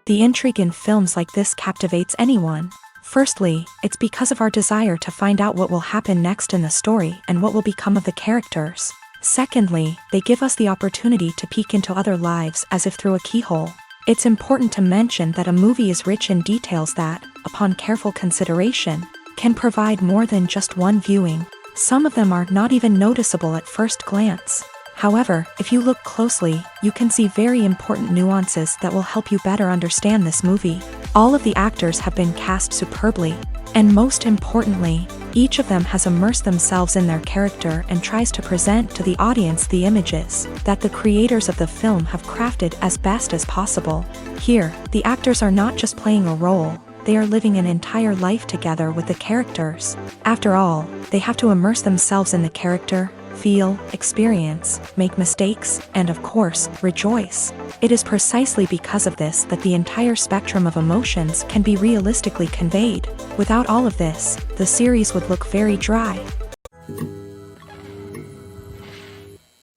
The intrigue in films like this captivates anyone. Firstly, it's because of our desire to find out what will happen next in the story and what will become of the characters. Secondly, they give us the opportunity to peek into other lives as if through a keyhole. It's important to mention that a movie is rich in details that, upon careful consideration, can provide more than just one viewing. Some of them are not even noticeable at first glance. However, if you look closely, you can see very important nuances that will help you better understand this movie. All of the actors have been cast superbly, and most importantly, each of them has immersed themselves in their character and tries to present to the audience the images that the creators of the film have crafted as best as possible. Here, the actors are not just playing a role, they are living an entire life together with the characters. After all, they have to immerse themselves in the character, feel, experience, make mistakes, and of course, rejoice. It is precisely because of this that the entire spectrum of emotions can be realistically conveyed. Without all of this, the series would look very dry.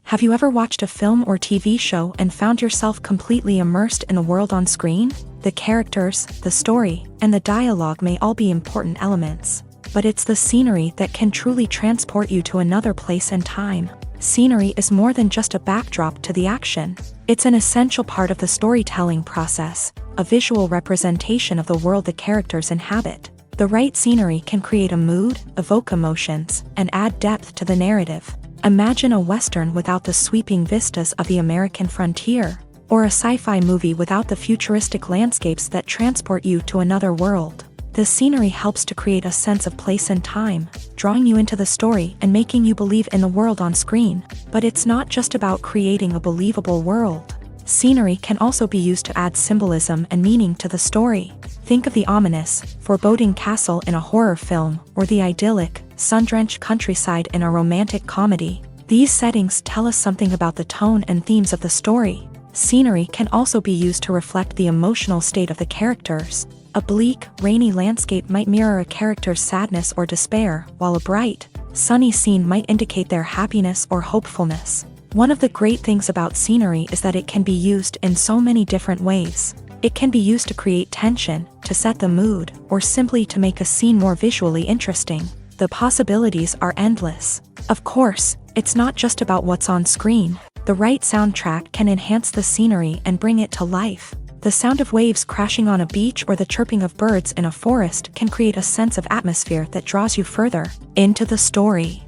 Have you ever watched a film or TV show and found yourself completely immersed in the world on screen? The characters, the story, and the dialogue may all be important elements, but it's the scenery that can truly transport you to another place and time. Scenery is more than just a backdrop to the action. It's an essential part of the storytelling process, a visual representation of the world the characters inhabit. The right scenery can create a mood, evoke emotions, and add depth to the narrative. Imagine a Western without the sweeping vistas of the American frontier, or a sci-fi movie without the futuristic landscapes that transport you to another world. The scenery helps to create a sense of place and time, drawing you into the story and making you believe in the world on screen. But it's not just about creating a believable world. Scenery can also be used to add symbolism and meaning to the story. Think of the ominous, foreboding castle in a horror film, or the idyllic, sun-drenched countryside in a romantic comedy. These settings tell us something about the tone and themes of the story. Scenery can also be used to reflect the emotional state of the characters. A bleak, rainy landscape might mirror a character's sadness or despair, while a bright, sunny scene might indicate their happiness or hopefulness. One of the great things about scenery is that it can be used in so many different ways. It can be used to create tension, to set the mood, or simply to make a scene more visually interesting. The possibilities are endless. Of course, it's not just about what's on screen. The right soundtrack can enhance the scenery and bring it to life. The sound of waves crashing on a beach or the chirping of birds in a forest can create a sense of atmosphere that draws you further into the story.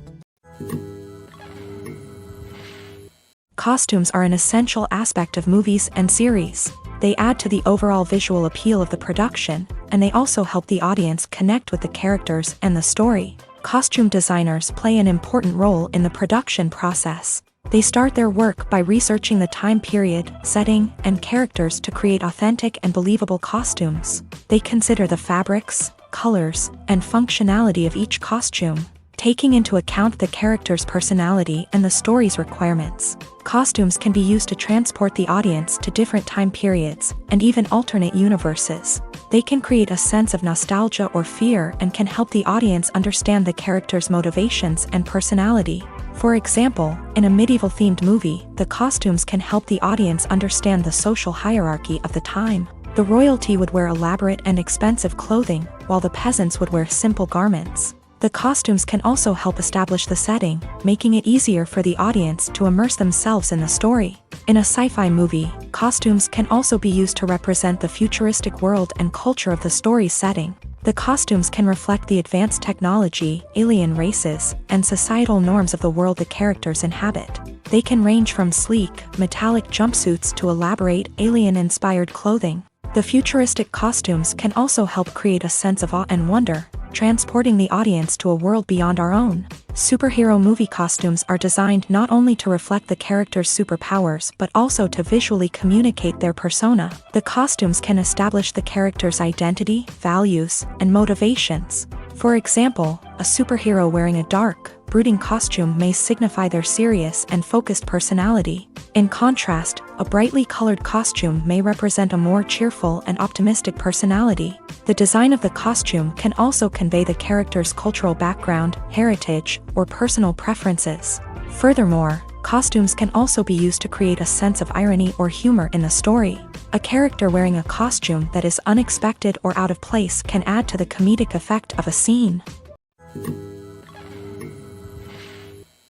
Costumes are an essential aspect of movies and series. They add to the overall visual appeal of the production, and they also help the audience connect with the characters and the story. Costume designers play an important role in the production process. They start their work by researching the time period, setting, and characters to create authentic and believable costumes. They consider the fabrics, colors, and functionality of each costume, taking into account the character's personality and the story's requirements. Costumes can be used to transport the audience to different time periods and even alternate universes. They can create a sense of nostalgia or fear and can help the audience understand the character's motivations and personality. For example, in a medieval-themed movie, the costumes can help the audience understand the social hierarchy of the time. The royalty would wear elaborate and expensive clothing, while the peasants would wear simple garments. The costumes can also help establish the setting, making it easier for the audience to immerse themselves in the story. In a sci-fi movie, costumes can also be used to represent the futuristic world and culture of the story's setting. The costumes can reflect the advanced technology, alien races, and societal norms of the world the characters inhabit. They can range from sleek, metallic jumpsuits to elaborate, alien-inspired clothing. The futuristic costumes can also help create a sense of awe and wonder, transporting the audience to a world beyond our own. Superhero movie costumes are designed not only to reflect the character's superpowers but also to visually communicate their persona. The costumes can establish the character's identity, values, and motivations. For example, a superhero wearing a dark, brooding costume may signify their serious and focused personality. In contrast, a brightly colored costume may represent a more cheerful and optimistic personality. The design of the costume can also convey the character's cultural background, heritage, or personal preferences. Furthermore, costumes can also be used to create a sense of irony or humor in the story. A character wearing a costume that is unexpected or out of place can add to the comedic effect of a scene.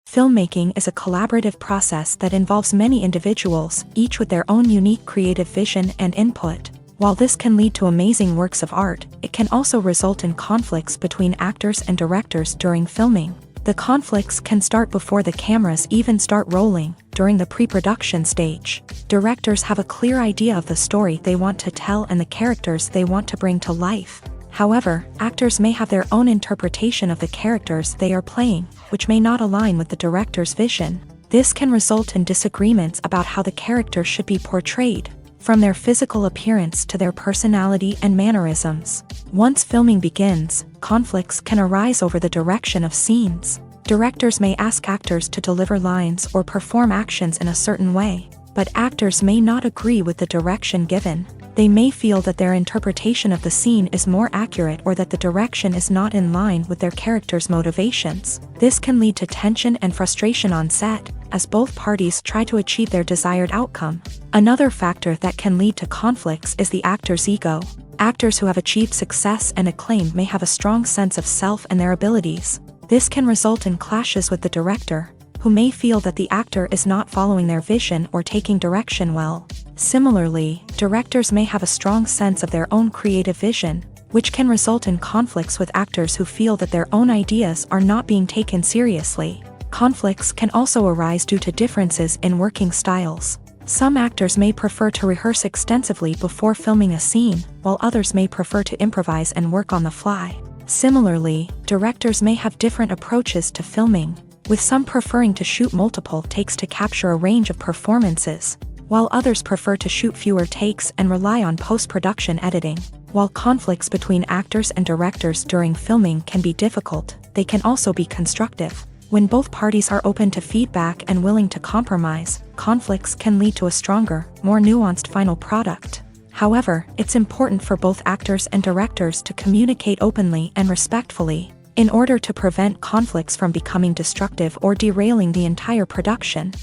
Filmmaking is a collaborative process that involves many individuals, each with their own unique creative vision and input. While this can lead to amazing works of art, it can also result in conflicts between actors and directors during filming. The conflicts can start before the cameras even start rolling, during the pre-production stage. Directors have a clear idea of the story they want to tell and the characters they want to bring to life. However, actors may have their own interpretation of the characters they are playing, which may not align with the director's vision. This can result in disagreements about how the character should be portrayed, from their physical appearance to their personality and mannerisms. Once filming begins, conflicts can arise over the direction of scenes. Directors may ask actors to deliver lines or perform actions in a certain way, but actors may not agree with the direction given. They may feel that their interpretation of the scene is more accurate or that the direction is not in line with their character's motivations. This can lead to tension and frustration on set, as both parties try to achieve their desired outcome. Another factor that can lead to conflicts is the actor's ego. Actors who have achieved success and acclaim may have a strong sense of self and their abilities. This can result in clashes with the director, who may feel that the actor is not following their vision or taking direction well. Similarly, directors may have a strong sense of their own creative vision, which can result in conflicts with actors who feel that their own ideas are not being taken seriously. Conflicts can also arise due to differences in working styles. Some actors may prefer to rehearse extensively before filming a scene, while others may prefer to improvise and work on the fly. Similarly, directors may have different approaches to filming, with some preferring to shoot multiple takes to capture a range of performances, while others prefer to shoot fewer takes and rely on post-production editing. While conflicts between actors and directors during filming can be difficult, they can also be constructive. When both parties are open to feedback and willing to compromise, conflicts can lead to a stronger, more nuanced final product. However, it's important for both actors and directors to communicate openly and respectfully, in order to prevent conflicts from becoming destructive or derailing the entire production.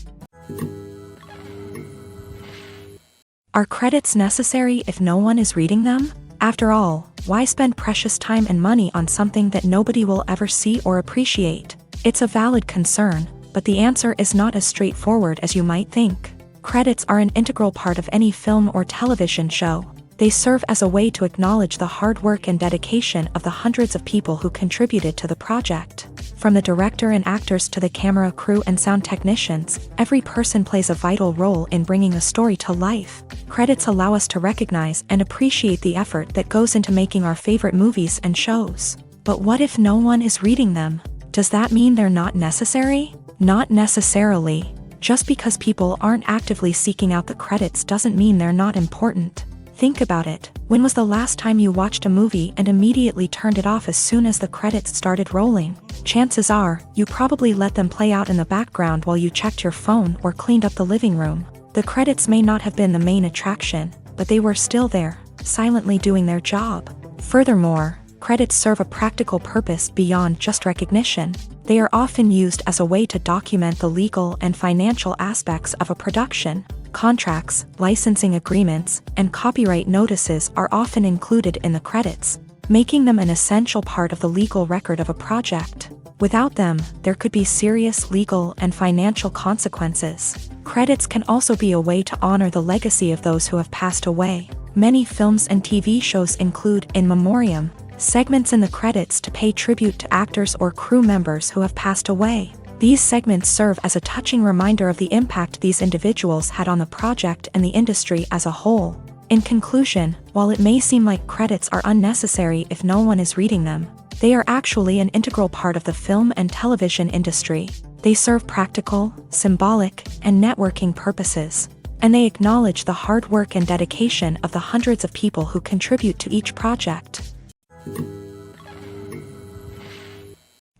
Are credits necessary if no one is reading them? After all, why spend precious time and money on something that nobody will ever see or appreciate? It's a valid concern, but the answer is not as straightforward as you might think. Credits are an integral part of any film or television show. They serve as a way to acknowledge the hard work and dedication of the hundreds of people who contributed to the project. From the director and actors to the camera crew and sound technicians, every person plays a vital role in bringing a story to life. Credits allow us to recognize and appreciate the effort that goes into making our favorite movies and shows. But what if no one is reading them? Does that mean they're not necessary? Not necessarily. Just because people aren't actively seeking out the credits doesn't mean they're not important. Think about it. When was the last time you watched a movie and immediately turned it off as soon as the credits started rolling? Chances are, you probably let them play out in the background while you checked your phone or cleaned up the living room. The credits may not have been the main attraction, but they were still there, silently doing their job. Furthermore, credits serve a practical purpose beyond just recognition. They are often used as a way to document the legal and financial aspects of a production. Contracts, licensing agreements, and copyright notices are often included in the credits, making them an essential part of the legal record of a project. Without them, there could be serious legal and financial consequences. Credits can also be a way to honor the legacy of those who have passed away. Many films and TV shows include in memoriam segments in the credits to pay tribute to actors or crew members who have passed away. These segments serve as a touching reminder of the impact these individuals had on the project and the industry as a whole. In conclusion, while it may seem like credits are unnecessary if no one is reading them, they are actually an integral part of the film and television industry. They serve practical, symbolic, and networking purposes, and they acknowledge the hard work and dedication of the hundreds of people who contribute to each project.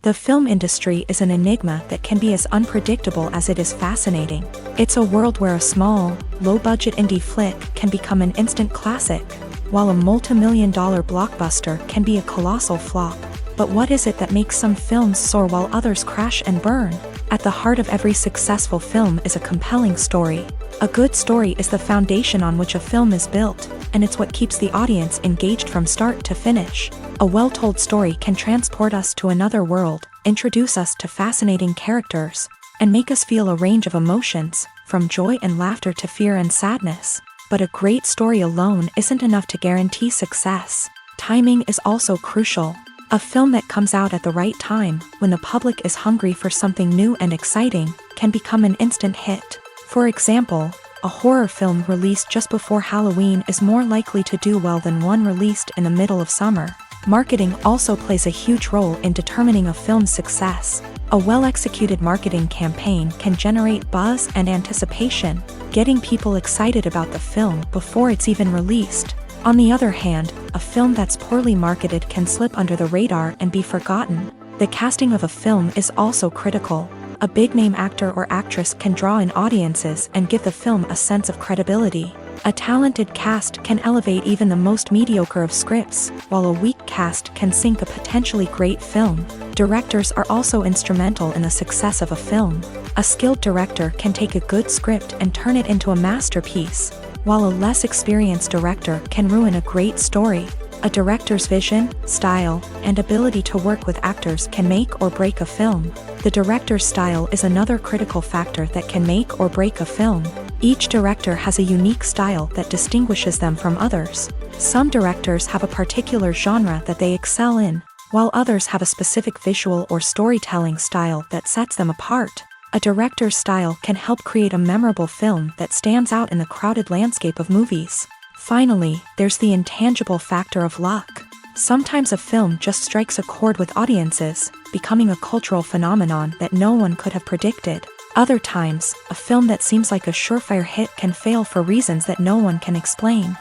The film industry is an enigma that can be as unpredictable as it is fascinating. It's a world where a small, low-budget indie flick can become an instant classic, while a multi-million-dollar blockbuster can be a colossal flop. But what is it that makes some films soar while others crash and burn? At the heart of every successful film is a compelling story. A good story is the foundation on which a film is built, and it's what keeps the audience engaged from start to finish. A well-told story can transport us to another world, introduce us to fascinating characters, and make us feel a range of emotions, from joy and laughter to fear and sadness. But a great story alone isn't enough to guarantee success. Timing is also crucial. A film that comes out at the right time, when the public is hungry for something new and exciting, can become an instant hit. For example, a horror film released just before Halloween is more likely to do well than one released in the middle of summer. Marketing also plays a huge role in determining a film's success. A well-executed marketing campaign can generate buzz and anticipation, getting people excited about the film before it's even released. On the other hand, a film that's poorly marketed can slip under the radar and be forgotten. The casting of a film is also critical. A big-name actor or actress can draw in audiences and give the film a sense of credibility. A talented cast can elevate even the most mediocre of scripts, while a weak cast can sink a potentially great film. Directors are also instrumental in the success of a film. A skilled director can take a good script and turn it into a masterpiece, while a less experienced director can ruin a great story. A director's vision, style, and ability to work with actors can make or break a film. The director's style is another critical factor that can make or break a film. Each director has a unique style that distinguishes them from others. Some directors have a particular genre that they excel in, while others have a specific visual or storytelling style that sets them apart. A director's style can help create a memorable film that stands out in the crowded landscape of movies. Finally, there's the intangible factor of luck. Sometimes a film just strikes a chord with audiences, becoming a cultural phenomenon that no one could have predicted. Other times, a film that seems like a surefire hit can fail for reasons that no one can explain.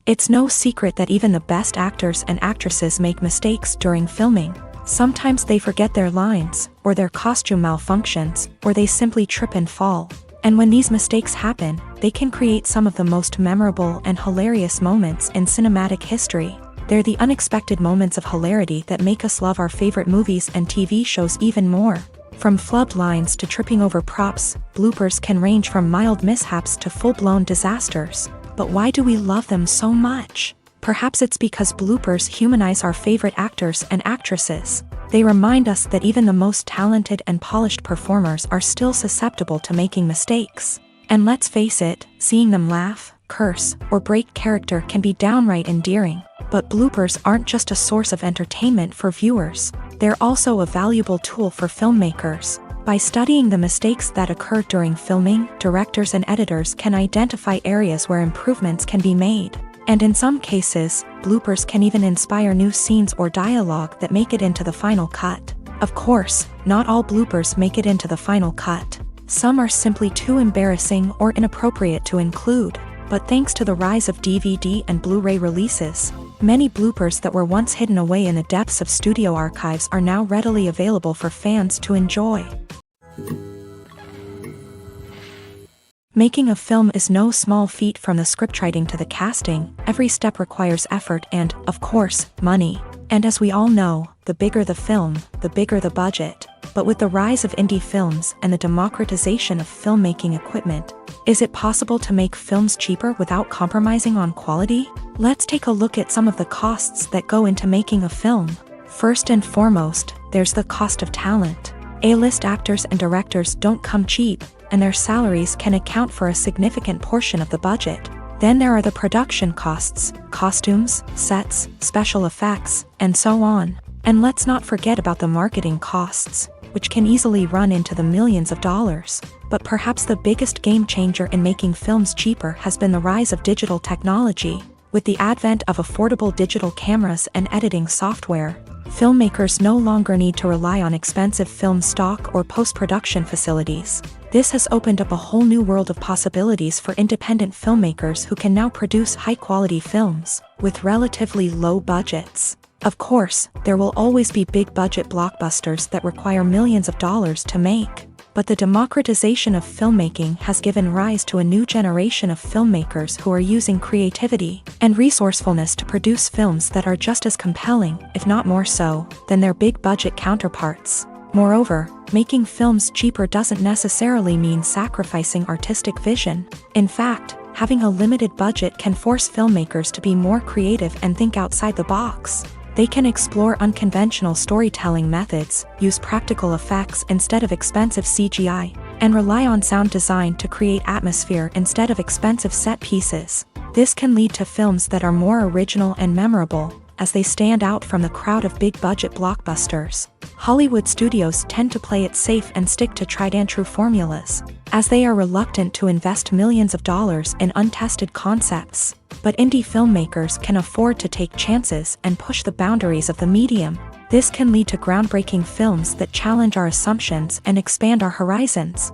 It's no secret that even the best actors and actresses make mistakes during filming. Sometimes they forget their lines, or their costume malfunctions, or they simply trip and fall. And when these mistakes happen, they can create some of the most memorable and hilarious moments in cinematic history. They're the unexpected moments of hilarity that make us love our favorite movies and TV shows even more. From flubbed lines to tripping over props, bloopers can range from mild mishaps to full-blown disasters. But why do we love them so much? Perhaps it's because bloopers humanize our favorite actors and actresses. They remind us that even the most talented and polished performers are still susceptible to making mistakes. And let's face it, seeing them laugh, curse, or break character can be downright endearing. But bloopers aren't just a source of entertainment for viewers. They're also a valuable tool for filmmakers. By studying the mistakes that occur during filming, directors and editors can identify areas where improvements can be made. And in some cases, bloopers can even inspire new scenes or dialogue that make it into the final cut. Of course, not all bloopers make it into the final cut. Some are simply too embarrassing or inappropriate to include. But thanks to the rise of DVD and Blu-ray releases, many bloopers that were once hidden away in the depths of studio archives are now readily available for fans to enjoy. Making a film is no small feat. From the scriptwriting to the casting, every step requires effort and, of course, money. And as we all know, the bigger the film, the bigger the budget. But with the rise of indie films and the democratization of filmmaking equipment, is it possible to make films cheaper without compromising on quality? Let's take a look at some of the costs that go into making a film. First and foremost, there's the cost of talent. A-list actors and directors don't come cheap, and their salaries can account for a significant portion of the budget. Then there are the production costs, costumes, sets, special effects, and so on. And let's not forget about the marketing costs, which can easily run into the millions of dollars. But perhaps the biggest game changer in making films cheaper has been the rise of digital technology. With the advent of affordable digital cameras and editing software, filmmakers no longer need to rely on expensive film stock or post-production facilities. This has opened up a whole new world of possibilities for independent filmmakers who can now produce high-quality films with relatively low budgets. Of course, there will always be big-budget blockbusters that require millions of dollars to make. But the democratization of filmmaking has given rise to a new generation of filmmakers who are using creativity and resourcefulness to produce films that are just as compelling, if not more so, than their big-budget counterparts. Moreover, making films cheaper doesn't necessarily mean sacrificing artistic vision. In fact, having a limited budget can force filmmakers to be more creative and think outside the box. They can explore unconventional storytelling methods, use practical effects instead of expensive CGI, and rely on sound design to create atmosphere instead of expensive set pieces. This can lead to films that are more original and memorable, as they stand out from the crowd of big-budget blockbusters. Hollywood studios tend to play it safe and stick to tried-and-true formulas, as they are reluctant to invest millions of dollars in untested concepts. But indie filmmakers can afford to take chances and push the boundaries of the medium. This can lead to groundbreaking films that challenge our assumptions and expand our horizons.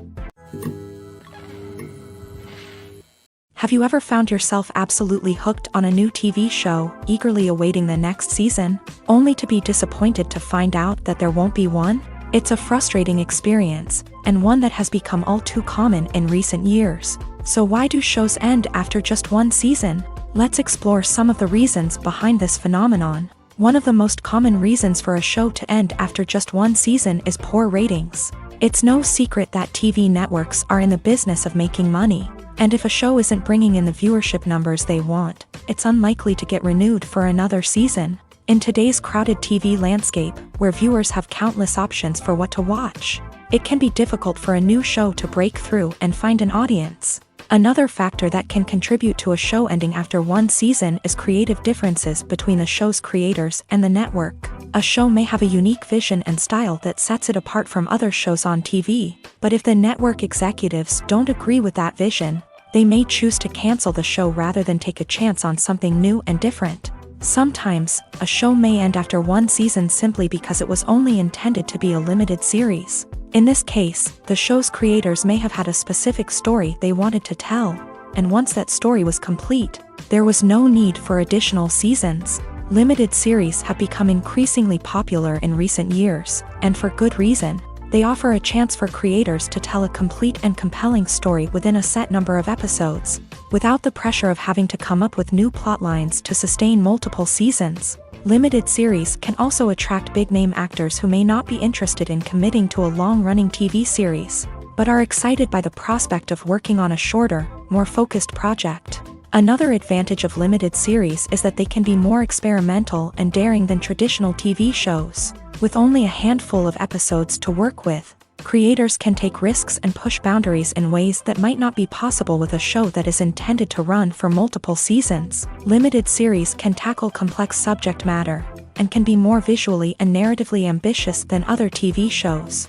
Have you ever found yourself absolutely hooked on a new TV show, eagerly awaiting the next season, only to be disappointed to find out that there won't be one? It's a frustrating experience, and one that has become all too common in recent years. So why do shows end after just one season? Let's explore some of the reasons behind this phenomenon. One of the most common reasons for a show to end after just one season is poor ratings. It's no secret that TV networks are in the business of making money. And if a show isn't bringing in the viewership numbers they want, it's unlikely to get renewed for another season. In today's crowded TV landscape, where viewers have countless options for what to watch, it can be difficult for a new show to break through and find an audience. Another factor that can contribute to a show ending after one season is creative differences between the show's creators and the network. A show may have a unique vision and style that sets it apart from other shows on TV, but if the network executives don't agree with that vision, they may choose to cancel the show rather than take a chance on something new and different. Sometimes, a show may end after one season simply because it was only intended to be a limited series. In this case, the show's creators may have had a specific story they wanted to tell, and once that story was complete, there was no need for additional seasons. Limited series have become increasingly popular in recent years, and for good reason. They offer a chance for creators to tell a complete and compelling story within a set number of episodes, without the pressure of having to come up with new plotlines to sustain multiple seasons. Limited series can also attract big-name actors who may not be interested in committing to a long-running TV series, but are excited by the prospect of working on a shorter, more focused project. Another advantage of limited series is that they can be more experimental and daring than traditional TV shows. With only a handful of episodes to work with, creators can take risks and push boundaries in ways that might not be possible with a show that is intended to run for multiple seasons. Limited series can tackle complex subject matter, and can be more visually and narratively ambitious than other TV shows.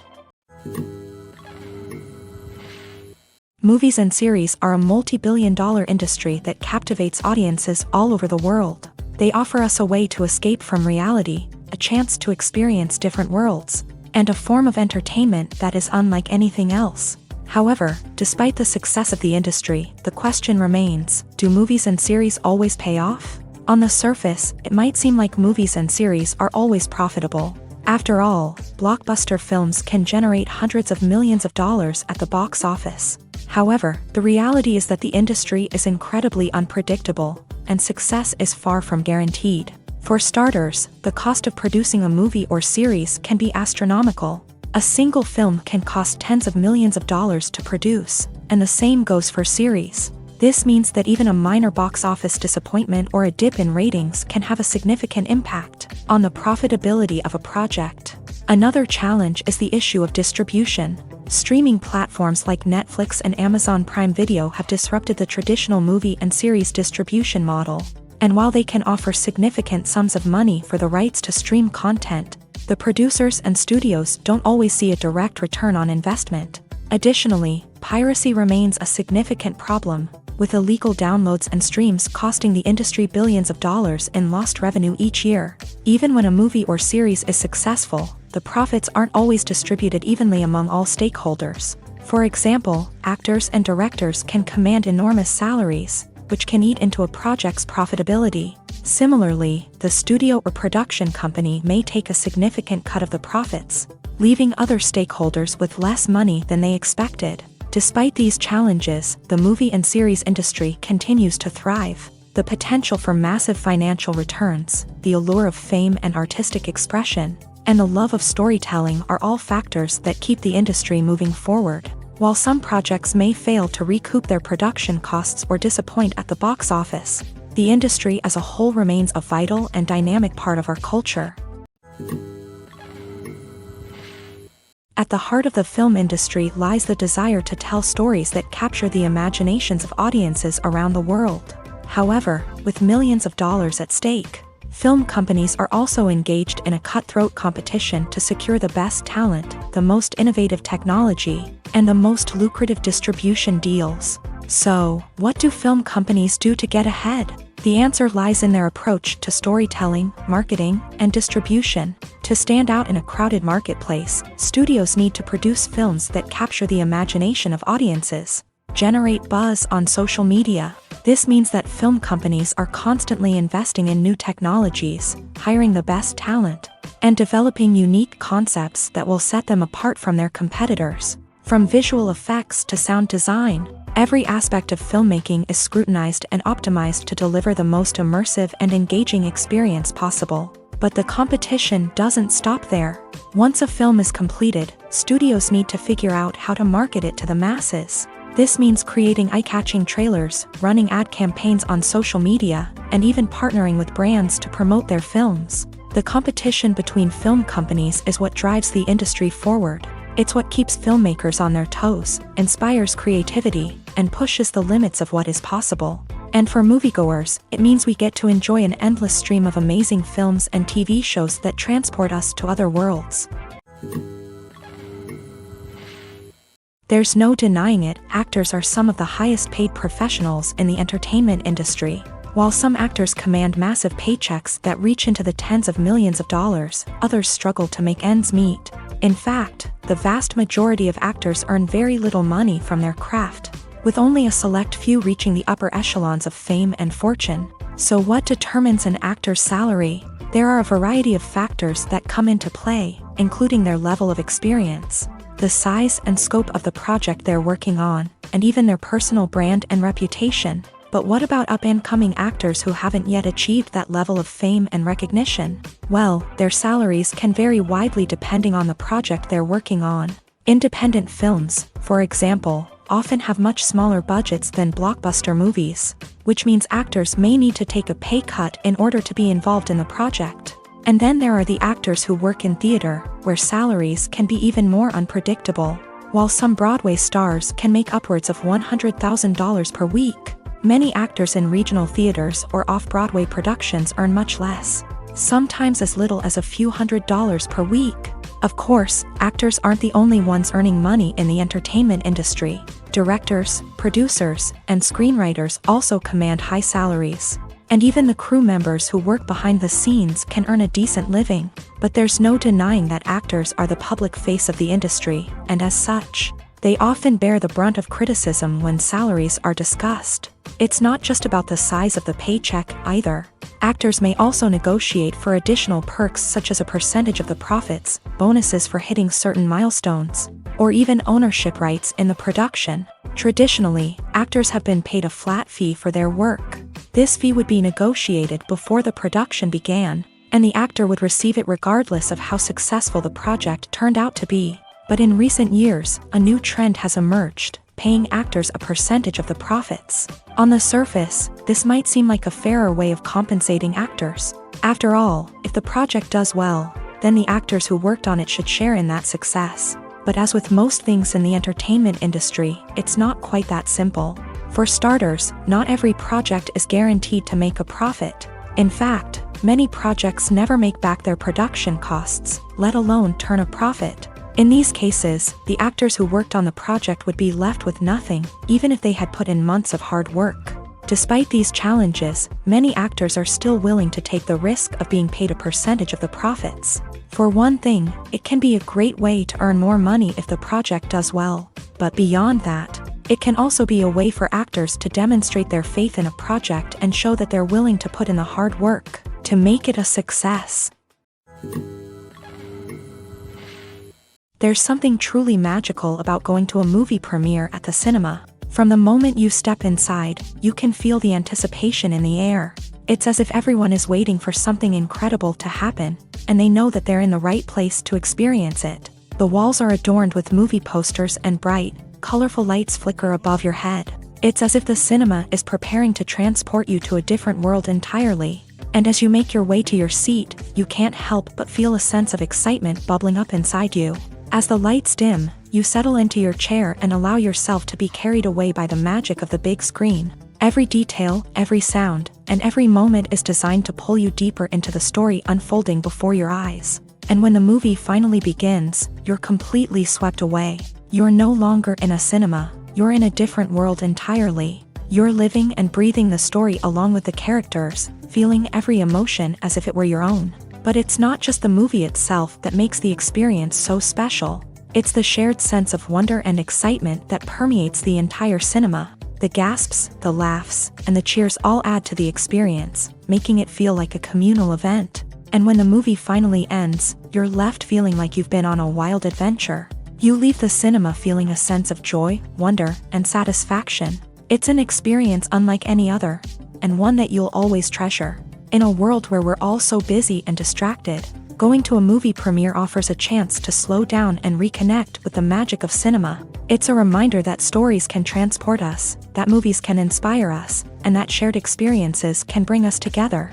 Movies and series are a multi-billion-dollar industry that captivates audiences all over the world. They offer us a way to escape from reality, a chance to experience different worlds, and a form of entertainment that is unlike anything else. However, despite the success of the industry, the question remains, do movies and series always pay off? On the surface, it might seem like movies and series are always profitable. After all, blockbuster films can generate hundreds of millions of dollars at the box office. However, the reality is that the industry is incredibly unpredictable, and success is far from guaranteed. For starters, the cost of producing a movie or series can be astronomical. A single film can cost tens of millions of dollars to produce, and the same goes for series. This means that even a minor box office disappointment or a dip in ratings can have a significant impact on the profitability of a project. Another challenge is the issue of distribution. Streaming platforms like Netflix and Amazon Prime Video have disrupted the traditional movie and series distribution model. And while they can offer significant sums of money for the rights to stream content, the producers and studios don't always see a direct return on investment. Additionally, piracy remains a significant problem, with illegal downloads and streams costing the industry billions of dollars in lost revenue each year. Even when a movie or series is successful, the profits aren't always distributed evenly among all stakeholders. For example, actors and directors can command enormous salaries, which can eat into a project's profitability. Similarly, the studio or production company may take a significant cut of the profits, leaving other stakeholders with less money than they expected. Despite these challenges, the movie and series industry continues to thrive. The potential for massive financial returns, the allure of fame and artistic expression, and the love of storytelling are all factors that keep the industry moving forward. While some projects may fail to recoup their production costs or disappoint at the box office, the industry as a whole remains a vital and dynamic part of our culture. At the heart of the film industry lies the desire to tell stories that capture the imaginations of audiences around the world. However, with millions of dollars at stake, film companies are also engaged in a cutthroat competition to secure the best talent, the most innovative technology, and the most lucrative distribution deals. So, what do film companies do to get ahead? The answer lies in their approach to storytelling, marketing, and distribution. To stand out in a crowded marketplace, studios need to produce films that capture the imagination of audiences, generate buzz on social media. This means that film companies are constantly investing in new technologies, hiring the best talent, and developing unique concepts that will set them apart from their competitors. From visual effects to sound design, every aspect of filmmaking is scrutinized and optimized to deliver the most immersive and engaging experience possible. But the competition doesn't stop there. Once a film is completed, studios need to figure out how to market it to the masses. This means creating eye-catching trailers, running ad campaigns on social media, and even partnering with brands to promote their films. The competition between film companies is what drives the industry forward. It's what keeps filmmakers on their toes, inspires creativity, and pushes the limits of what is possible. And for moviegoers, it means we get to enjoy an endless stream of amazing films and TV shows that transport us to other worlds. There's no denying it, actors are some of the highest paid professionals in the entertainment industry. While some actors command massive paychecks that reach into the tens of millions of dollars, others struggle to make ends meet. In fact, the vast majority of actors earn very little money from their craft, with only a select few reaching the upper echelons of fame and fortune. So what determines an actor's salary? There are a variety of factors that come into play, including their level of experience, the size and scope of the project they're working on, and even their personal brand and reputation. But what about up-and-coming actors who haven't yet achieved that level of fame and recognition? Well, their salaries can vary widely depending on the project they're working on. Independent films, for example, often have much smaller budgets than blockbuster movies, which means actors may need to take a pay cut in order to be involved in the project. And then there are the actors who work in theater, where salaries can be even more unpredictable. While some Broadway stars can make upwards of $100,000 per week, many actors in regional theaters or off-Broadway productions earn much less, sometimes as little as a few $100s per week. Of course, actors aren't the only ones earning money in the entertainment industry. Directors, producers, and screenwriters also command high salaries. And even the crew members who work behind the scenes can earn a decent living. But there's no denying that actors are the public face of the industry, and as such, they often bear the brunt of criticism when salaries are discussed. It's not just about the size of the paycheck either. Actors may also negotiate for additional perks such as a percentage of the profits, bonuses for hitting certain milestones, or even ownership rights in the production. Traditionally, actors have been paid a flat fee for their work. This fee would be negotiated before the production began, and the actor would receive it regardless of how successful the project turned out to be. But in recent years, a new trend has emerged, paying actors a percentage of the profits. On the surface, this might seem like a fairer way of compensating actors. After all, if the project does well, then the actors who worked on it should share in that success. But as with most things in the entertainment industry, it's not quite that simple. For starters, not every project is guaranteed to make a profit. In fact, many projects never make back their production costs, let alone turn a profit. In these cases, the actors who worked on the project would be left with nothing, even if they had put in months of hard work. Despite these challenges, many actors are still willing to take the risk of being paid a percentage of the profits. For one thing, it can be a great way to earn more money if the project does well. But beyond that, it can also be a way for actors to demonstrate their faith in a project and show that they're willing to put in the hard work to make it a success. There's something truly magical about going to a movie premiere at the cinema. From the moment you step inside, you can feel the anticipation in the air. It's as if everyone is waiting for something incredible to happen, and they know that they're in the right place to experience it. The walls are adorned with movie posters and bright, colorful lights flicker above your head. It's as if the cinema is preparing to transport you to a different world entirely. And as you make your way to your seat, you can't help but feel a sense of excitement bubbling up inside you. As the lights dim, you settle into your chair and allow yourself to be carried away by the magic of the big screen. Every detail, every sound, and every moment is designed to pull you deeper into the story unfolding before your eyes. And when the movie finally begins, you're completely swept away. You're no longer in a cinema, you're in a different world entirely. You're living and breathing the story along with the characters, feeling every emotion as if it were your own. But it's not just the movie itself that makes the experience so special. It's the shared sense of wonder and excitement that permeates the entire cinema. The gasps, the laughs, and the cheers all add to the experience, making it feel like a communal event. And when the movie finally ends, you're left feeling like you've been on a wild adventure. You leave the cinema feeling a sense of joy, wonder, and satisfaction. It's an experience unlike any other, and one that you'll always treasure. In a world where we're all so busy and distracted, going to a movie premiere offers a chance to slow down and reconnect with the magic of cinema. It's a reminder that stories can transport us, that movies can inspire us, and that shared experiences can bring us together.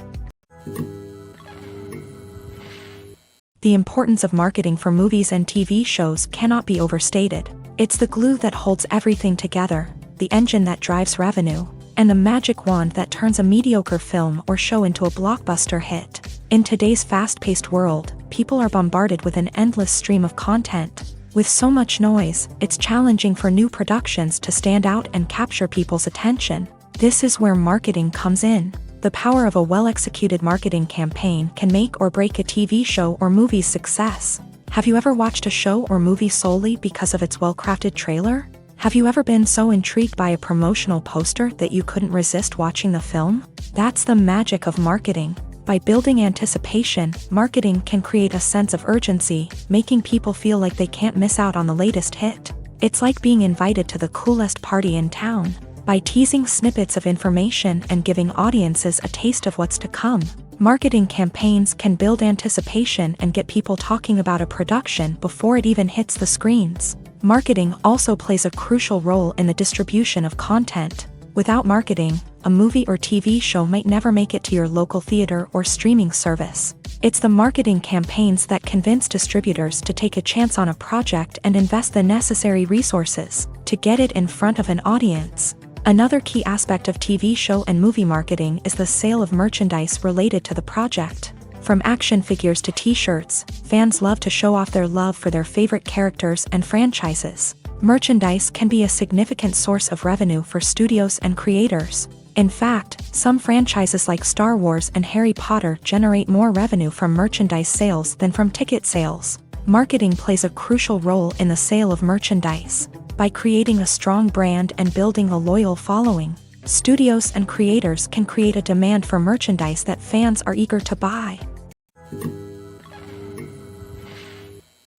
The importance of marketing for movies and TV shows cannot be overstated. It's the glue that holds everything together, the engine that drives revenue, and the magic wand that turns a mediocre film or show into a blockbuster hit. In today's fast-paced world, people are bombarded with an endless stream of content. With so much noise, it's challenging for new productions to stand out and capture people's attention. This is where marketing comes in. The power of a well-executed marketing campaign can make or break a TV show or movie's success. Have you ever watched a show or movie solely because of its well-crafted trailer? Have you ever been so intrigued by a promotional poster that you couldn't resist watching the film? That's the magic of marketing. By building anticipation, marketing can create a sense of urgency, making people feel like they can't miss out on the latest hit. It's like being invited to the coolest party in town. By teasing snippets of information and giving audiences a taste of what's to come, marketing campaigns can build anticipation and get people talking about a production before it even hits the screens. Marketing also plays a crucial role in the distribution of content. Without marketing, a movie or TV show might never make it to your local theater or streaming service. It's the marketing campaigns that convince distributors to take a chance on a project and invest the necessary resources to get it in front of an audience. Another key aspect of TV show and movie marketing is the sale of merchandise related to the project. From action figures to t-shirts, fans love to show off their love for their favorite characters and franchises. Merchandise can be a significant source of revenue for studios and creators. In fact, some franchises like Star Wars and Harry Potter generate more revenue from merchandise sales than from ticket sales. Marketing plays a crucial role in the sale of merchandise. By creating a strong brand and building a loyal following, studios and creators can create a demand for merchandise that fans are eager to buy.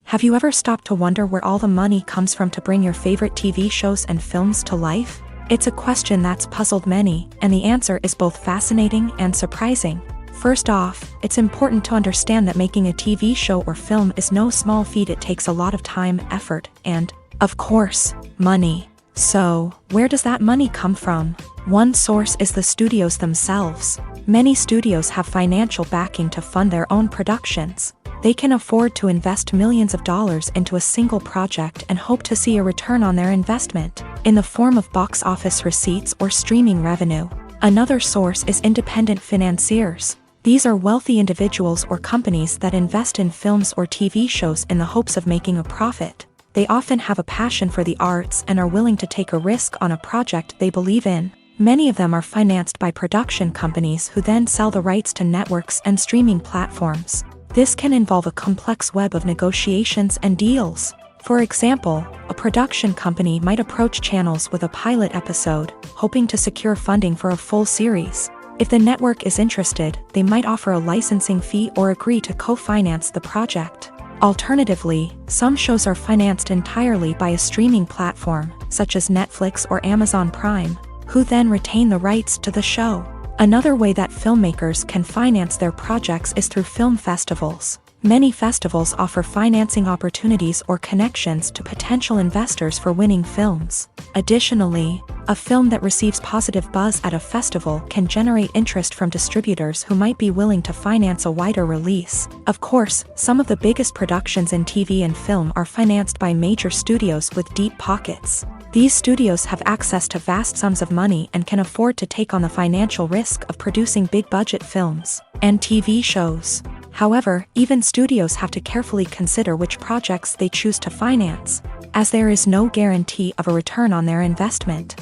Have you ever stopped to wonder where all the money comes from to bring your favorite TV shows and films to life? It's a question that's puzzled many, and the answer is both fascinating and surprising. First off, it's important to understand that making a TV show or film is no small feat. It takes a lot of time, effort, and, of course, money. So, where does that money come from? One source is the studios themselves. Many studios have financial backing to fund their own productions. They can afford to invest millions of dollars into a single project and hope to see a return on their investment, in the form of box office receipts or streaming revenue. Another source is independent financiers. These are wealthy individuals or companies that invest in films or TV shows in the hopes of making a profit. They often have a passion for the arts and are willing to take a risk on a project they believe in. Many of them are financed by production companies who then sell the rights to networks and streaming platforms. This can involve a complex web of negotiations and deals. For example, a production company might approach channels with a pilot episode, hoping to secure funding for a full series. If the network is interested, they might offer a licensing fee or agree to co-finance the project. Alternatively, some shows are financed entirely by a streaming platform, such as Netflix or Amazon Prime, who then retain the rights to the show. Another way that filmmakers can finance their projects is through film festivals. Many festivals offer financing opportunities or connections to potential investors for winning films. Additionally, a film that receives positive buzz at a festival can generate interest from distributors who might be willing to finance a wider release. Of course, some of the biggest productions in TV and film are financed by major studios with deep pockets. These studios have access to vast sums of money and can afford to take on the financial risk of producing big-budget films and TV shows. However, even studios have to carefully consider which projects they choose to finance, as there is no guarantee of a return on their investment.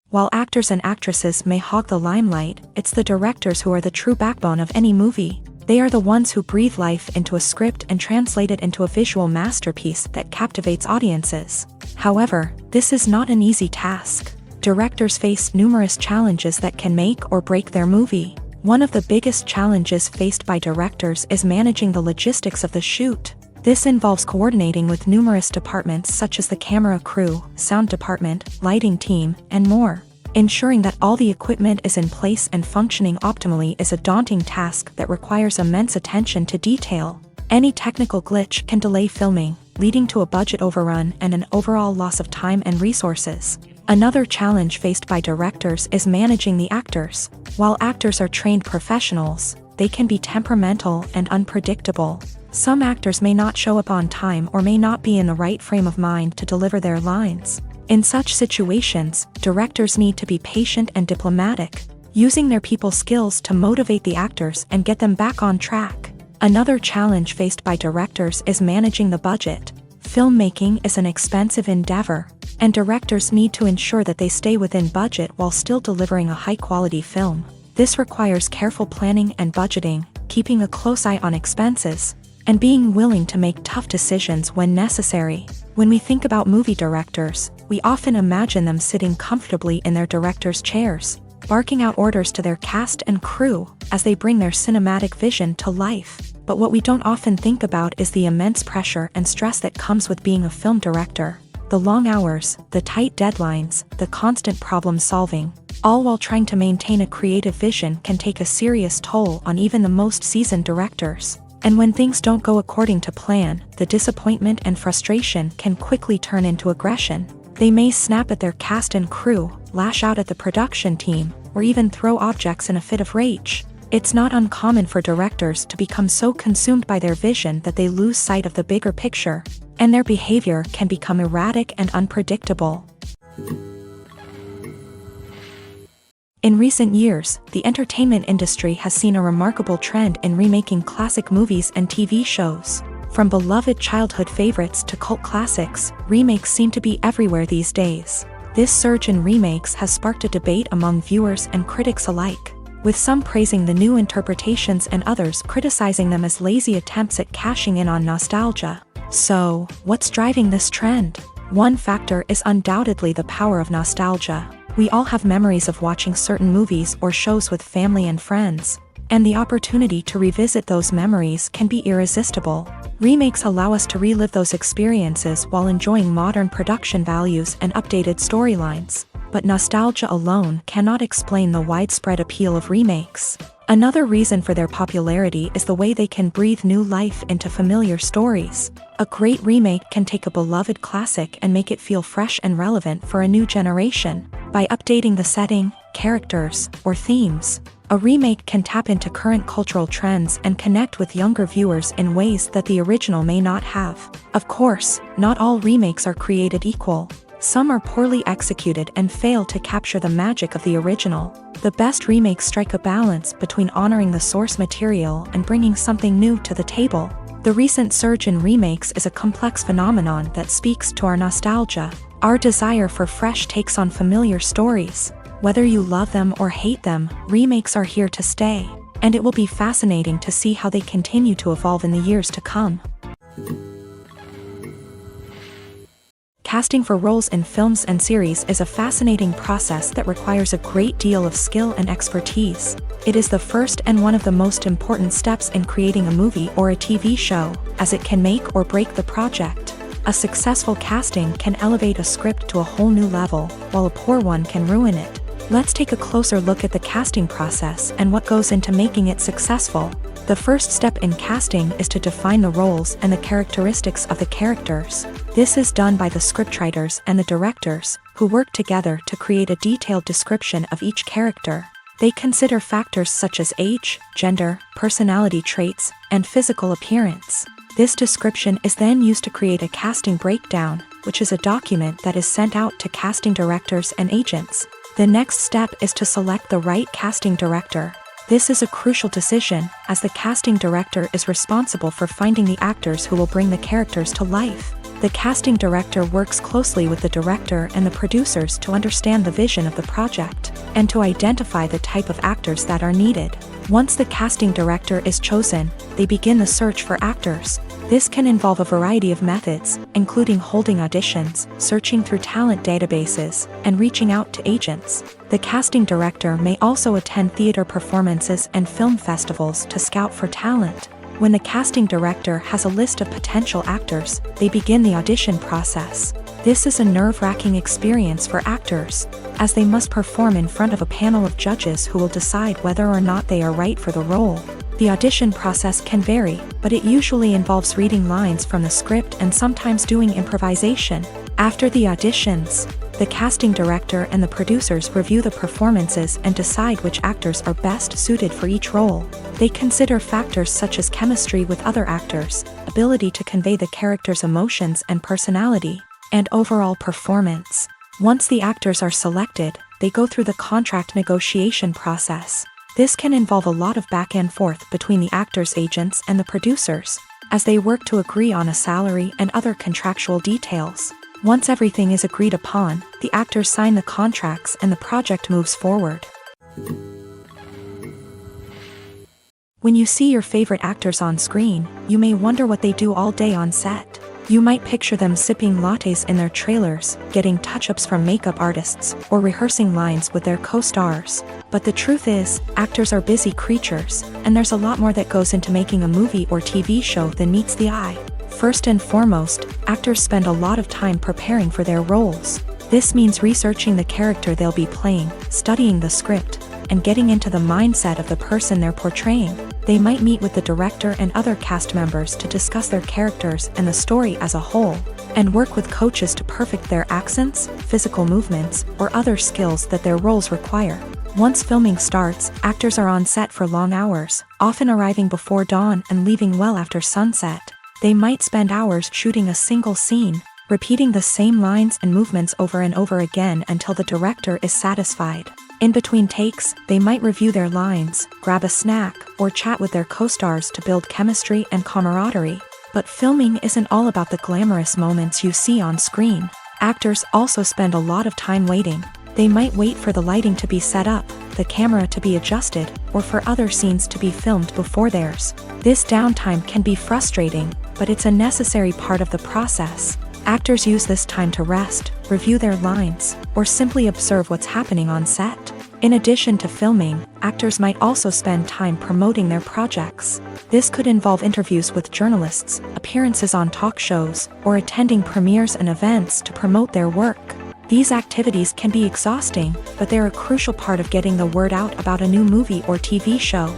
While actors and actresses may hog the limelight, it's the directors who are the true backbone of any movie. They are the ones who breathe life into a script and translate it into a visual masterpiece that captivates audiences. However, this is not an easy task. Directors face numerous challenges that can make or break their movie. One of the biggest challenges faced by directors is managing the logistics of the shoot. This involves coordinating with numerous departments such as the camera crew, sound department, lighting team, and more. Ensuring that all the equipment is in place and functioning optimally is a daunting task that requires immense attention to detail. Any technical glitch can delay filming, leading to a budget overrun and an overall loss of time and resources. Another challenge faced by directors is managing the actors. While actors are trained professionals, they can be temperamental and unpredictable. Some actors may not show up on time or may not be in the right frame of mind to deliver their lines. In such situations, directors need to be patient and diplomatic, using their people skills to motivate the actors and get them back on track. Another challenge faced by directors is managing the budget. Filmmaking is an expensive endeavor, and directors need to ensure that they stay within budget while still delivering a high-quality film. This requires careful planning and budgeting, keeping a close eye on expenses, and being willing to make tough decisions when necessary. When we think about movie directors, we often imagine them sitting comfortably in their director's chairs, barking out orders to their cast and crew as they bring their cinematic vision to life. But what we don't often think about is the immense pressure and stress that comes with being a film director. The long hours, the tight deadlines, the constant problem solving, all while trying to maintain a creative vision can take a serious toll on even the most seasoned directors. And when things don't go according to plan, the disappointment and frustration can quickly turn into aggression. They may snap at their cast and crew, lash out at the production team, or even throw objects in a fit of rage. It's not uncommon for directors to become so consumed by their vision that they lose sight of the bigger picture, and their behavior can become erratic and unpredictable. In recent years, the entertainment industry has seen a remarkable trend in remaking classic movies and TV shows. From beloved childhood favorites to cult classics, remakes seem to be everywhere these days. This surge in remakes has sparked a debate among viewers and critics alike, with some praising the new interpretations and others criticizing them as lazy attempts at cashing in on nostalgia. So, what's driving this trend? One factor is undoubtedly the power of nostalgia. We all have memories of watching certain movies or shows with family and friends, and the opportunity to revisit those memories can be irresistible. Remakes allow us to relive those experiences while enjoying modern production values and updated storylines. But nostalgia alone cannot explain the widespread appeal of remakes. Another reason for their popularity is the way they can breathe new life into familiar stories. A great remake can take a beloved classic and make it feel fresh and relevant for a new generation. By updating the setting, characters, or themes, a remake can tap into current cultural trends and connect with younger viewers in ways that the original may not have. Of course, not all remakes are created equal. Some are poorly executed and fail to capture the magic of the original. The best remakes strike a balance between honoring the source material and bringing something new to the table. The recent surge in remakes is a complex phenomenon that speaks to our nostalgia, our desire for fresh takes on familiar stories. Whether you love them or hate them, remakes are here to stay, and it will be fascinating to see how they continue to evolve in the years to come. Casting for roles in films and series is a fascinating process that requires a great deal of skill and expertise. It is the first and one of the most important steps in creating a movie or a TV show, as it can make or break the project. A successful casting can elevate a script to a whole new level, while a poor one can ruin it. Let's take a closer look at the casting process and what goes into making it successful. The first step in casting is to define the roles and the characteristics of the characters. This is done by the scriptwriters and the directors, who work together to create a detailed description of each character. They consider factors such as age, gender, personality traits, and physical appearance. This description is then used to create a casting breakdown, which is a document that is sent out to casting directors and agents. The next step is to select the right casting director. This is a crucial decision, as the casting director is responsible for finding the actors who will bring the characters to life. The casting director works closely with the director and the producers to understand the vision of the project, and to identify the type of actors that are needed. Once the casting director is chosen, they begin the search for actors. This can involve a variety of methods, including holding auditions, searching through talent databases, and reaching out to agents. The casting director may also attend theater performances and film festivals to scout for talent. When the casting director has a list of potential actors, they begin the audition process. This is a nerve-wracking experience for actors, as they must perform in front of a panel of judges who will decide whether or not they are right for the role. The audition process can vary, but it usually involves reading lines from the script and sometimes doing improvisation. After the auditions, the casting director and the producers review the performances and decide which actors are best suited for each role. They consider factors such as chemistry with other actors, ability to convey the character's emotions and personality, and overall performance. Once the actors are selected, they go through the contract negotiation process. This can involve a lot of back and forth between the actors' agents and the producers, as they work to agree on a salary and other contractual details. Once everything is agreed upon, the actors sign the contracts and the project moves forward. When you see your favorite actors on screen, you may wonder what they do all day on set. You might picture them sipping lattes in their trailers, getting touch-ups from makeup artists, or rehearsing lines with their co-stars. But the truth is, actors are busy creatures, and there's a lot more that goes into making a movie or TV show than meets the eye. First and foremost, actors spend a lot of time preparing for their roles. This means researching the character they'll be playing, studying the script, and getting into the mindset of the person they're portraying. They might meet with the director and other cast members to discuss their characters and the story as a whole, and work with coaches to perfect their accents, physical movements, or other skills that their roles require. Once filming starts, actors are on set for long hours, often arriving before dawn and leaving well after sunset. They might spend hours shooting a single scene, repeating the same lines and movements over and over again until the director is satisfied. In between takes, they might review their lines, grab a snack, or chat with their co-stars to build chemistry and camaraderie. But filming isn't all about the glamorous moments you see on screen. Actors also spend a lot of time waiting. They might wait for the lighting to be set up, the camera to be adjusted, or for other scenes to be filmed before theirs. This downtime can be frustrating, but it's a necessary part of the process. Actors use this time to rest, review their lines, or simply observe what's happening on set. In addition to filming, actors might also spend time promoting their projects. This could involve interviews with journalists, appearances on talk shows, or attending premieres and events to promote their work. These activities can be exhausting, but they're a crucial part of getting the word out about a new movie or TV show.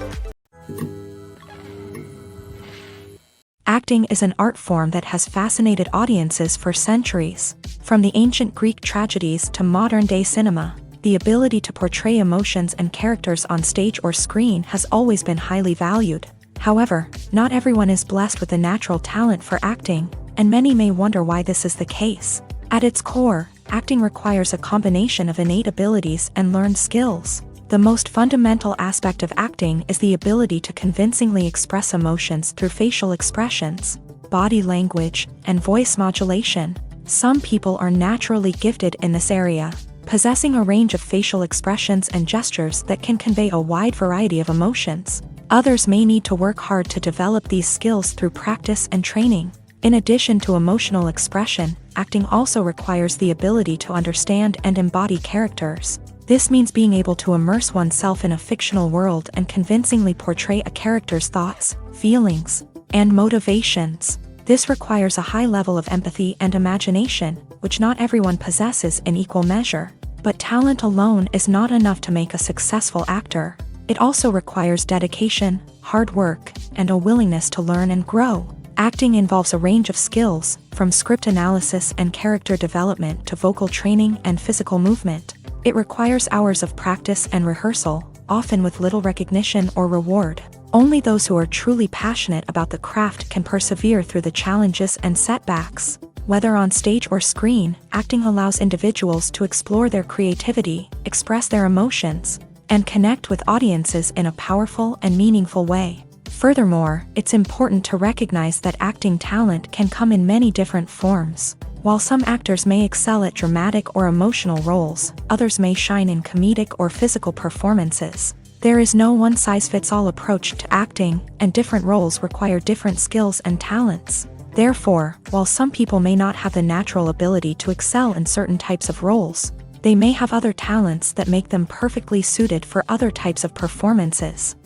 Acting is an art form that has fascinated audiences for centuries. From the ancient Greek tragedies to modern-day cinema, the ability to portray emotions and characters on stage or screen has always been highly valued. However, not everyone is blessed with a natural talent for acting, and many may wonder why this is the case. At its core, acting requires a combination of innate abilities and learned skills. The most fundamental aspect of acting is the ability to convincingly express emotions through facial expressions, body language, and voice modulation. Some people are naturally gifted in this area, possessing a range of facial expressions and gestures that can convey a wide variety of emotions. Others may need to work hard to develop these skills through practice and training. In addition to emotional expression, acting also requires the ability to understand and embody characters. This means being able to immerse oneself in a fictional world and convincingly portray a character's thoughts, feelings, and motivations. This requires a high level of empathy and imagination, which not everyone possesses in equal measure. But talent alone is not enough to make a successful actor. It also requires dedication, hard work, and a willingness to learn and grow. Acting involves a range of skills, from script analysis and character development to vocal training and physical movement. It requires hours of practice and rehearsal, often with little recognition or reward. Only those who are truly passionate about the craft can persevere through the challenges and setbacks. Whether on stage or screen, acting allows individuals to explore their creativity, express their emotions, and connect with audiences in a powerful and meaningful way. Furthermore, it's important to recognize that acting talent can come in many different forms. While some actors may excel at dramatic or emotional roles, others may shine in comedic or physical performances. There is no one-size-fits-all approach to acting, and different roles require different skills and talents. Therefore, while some people may not have the natural ability to excel in certain types of roles, they may have other talents that make them perfectly suited for other types of performances.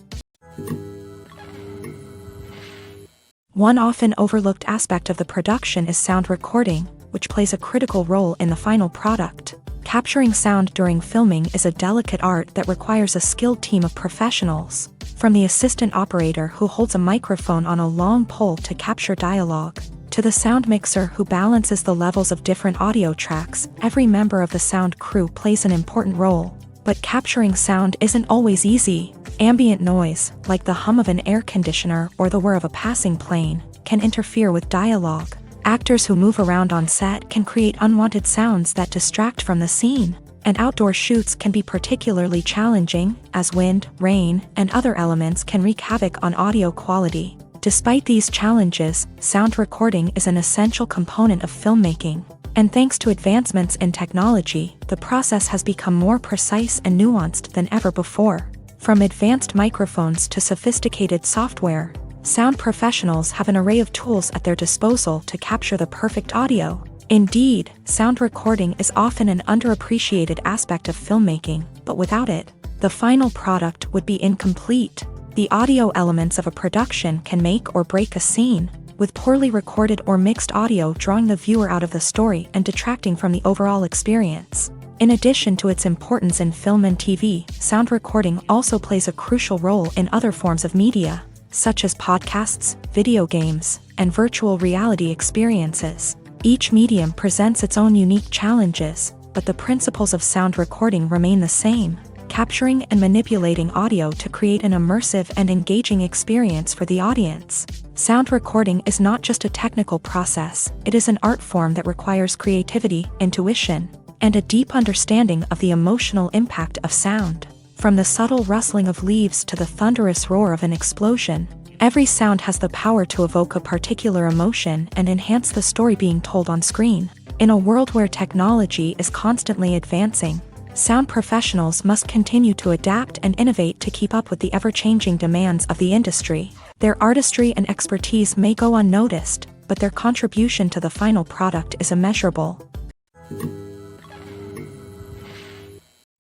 One often overlooked aspect of the production is sound recording, which plays a critical role in the final product. Capturing sound during filming is a delicate art that requires a skilled team of professionals. From the assistant operator who holds a microphone on a long pole to capture dialogue, to the sound mixer who balances the levels of different audio tracks, every member of the sound crew plays an important role. But capturing sound isn't always easy. Ambient noise, like the hum of an air conditioner or the whir of a passing plane, can interfere with dialogue. Actors who move around on set can create unwanted sounds that distract from the scene. And outdoor shoots can be particularly challenging, as wind, rain, and other elements can wreak havoc on audio quality. Despite these challenges, sound recording is an essential component of filmmaking. And thanks to advancements in technology, the process has become more precise and nuanced than ever before. From advanced microphones to sophisticated software, sound professionals have an array of tools at their disposal to capture the perfect audio. Indeed, sound recording is often an underappreciated aspect of filmmaking, but without it, the final product would be incomplete. The audio elements of a production can make or break a scene, with poorly recorded or mixed audio drawing the viewer out of the story and detracting from the overall experience. In addition to its importance in film and TV, sound recording also plays a crucial role in other forms of media, such as podcasts, video games, and virtual reality experiences. Each medium presents its own unique challenges, but the principles of sound recording remain the same, capturing and manipulating audio to create an immersive and engaging experience for the audience. Sound recording is not just a technical process, it is an art form that requires creativity, intuition, and a deep understanding of the emotional impact of sound. From the subtle rustling of leaves to the thunderous roar of an explosion, every sound has the power to evoke a particular emotion and enhance the story being told on screen. In a world where technology is constantly advancing, sound professionals must continue to adapt and innovate to keep up with the ever-changing demands of the industry. Their artistry and expertise may go unnoticed, but their contribution to the final product is immeasurable.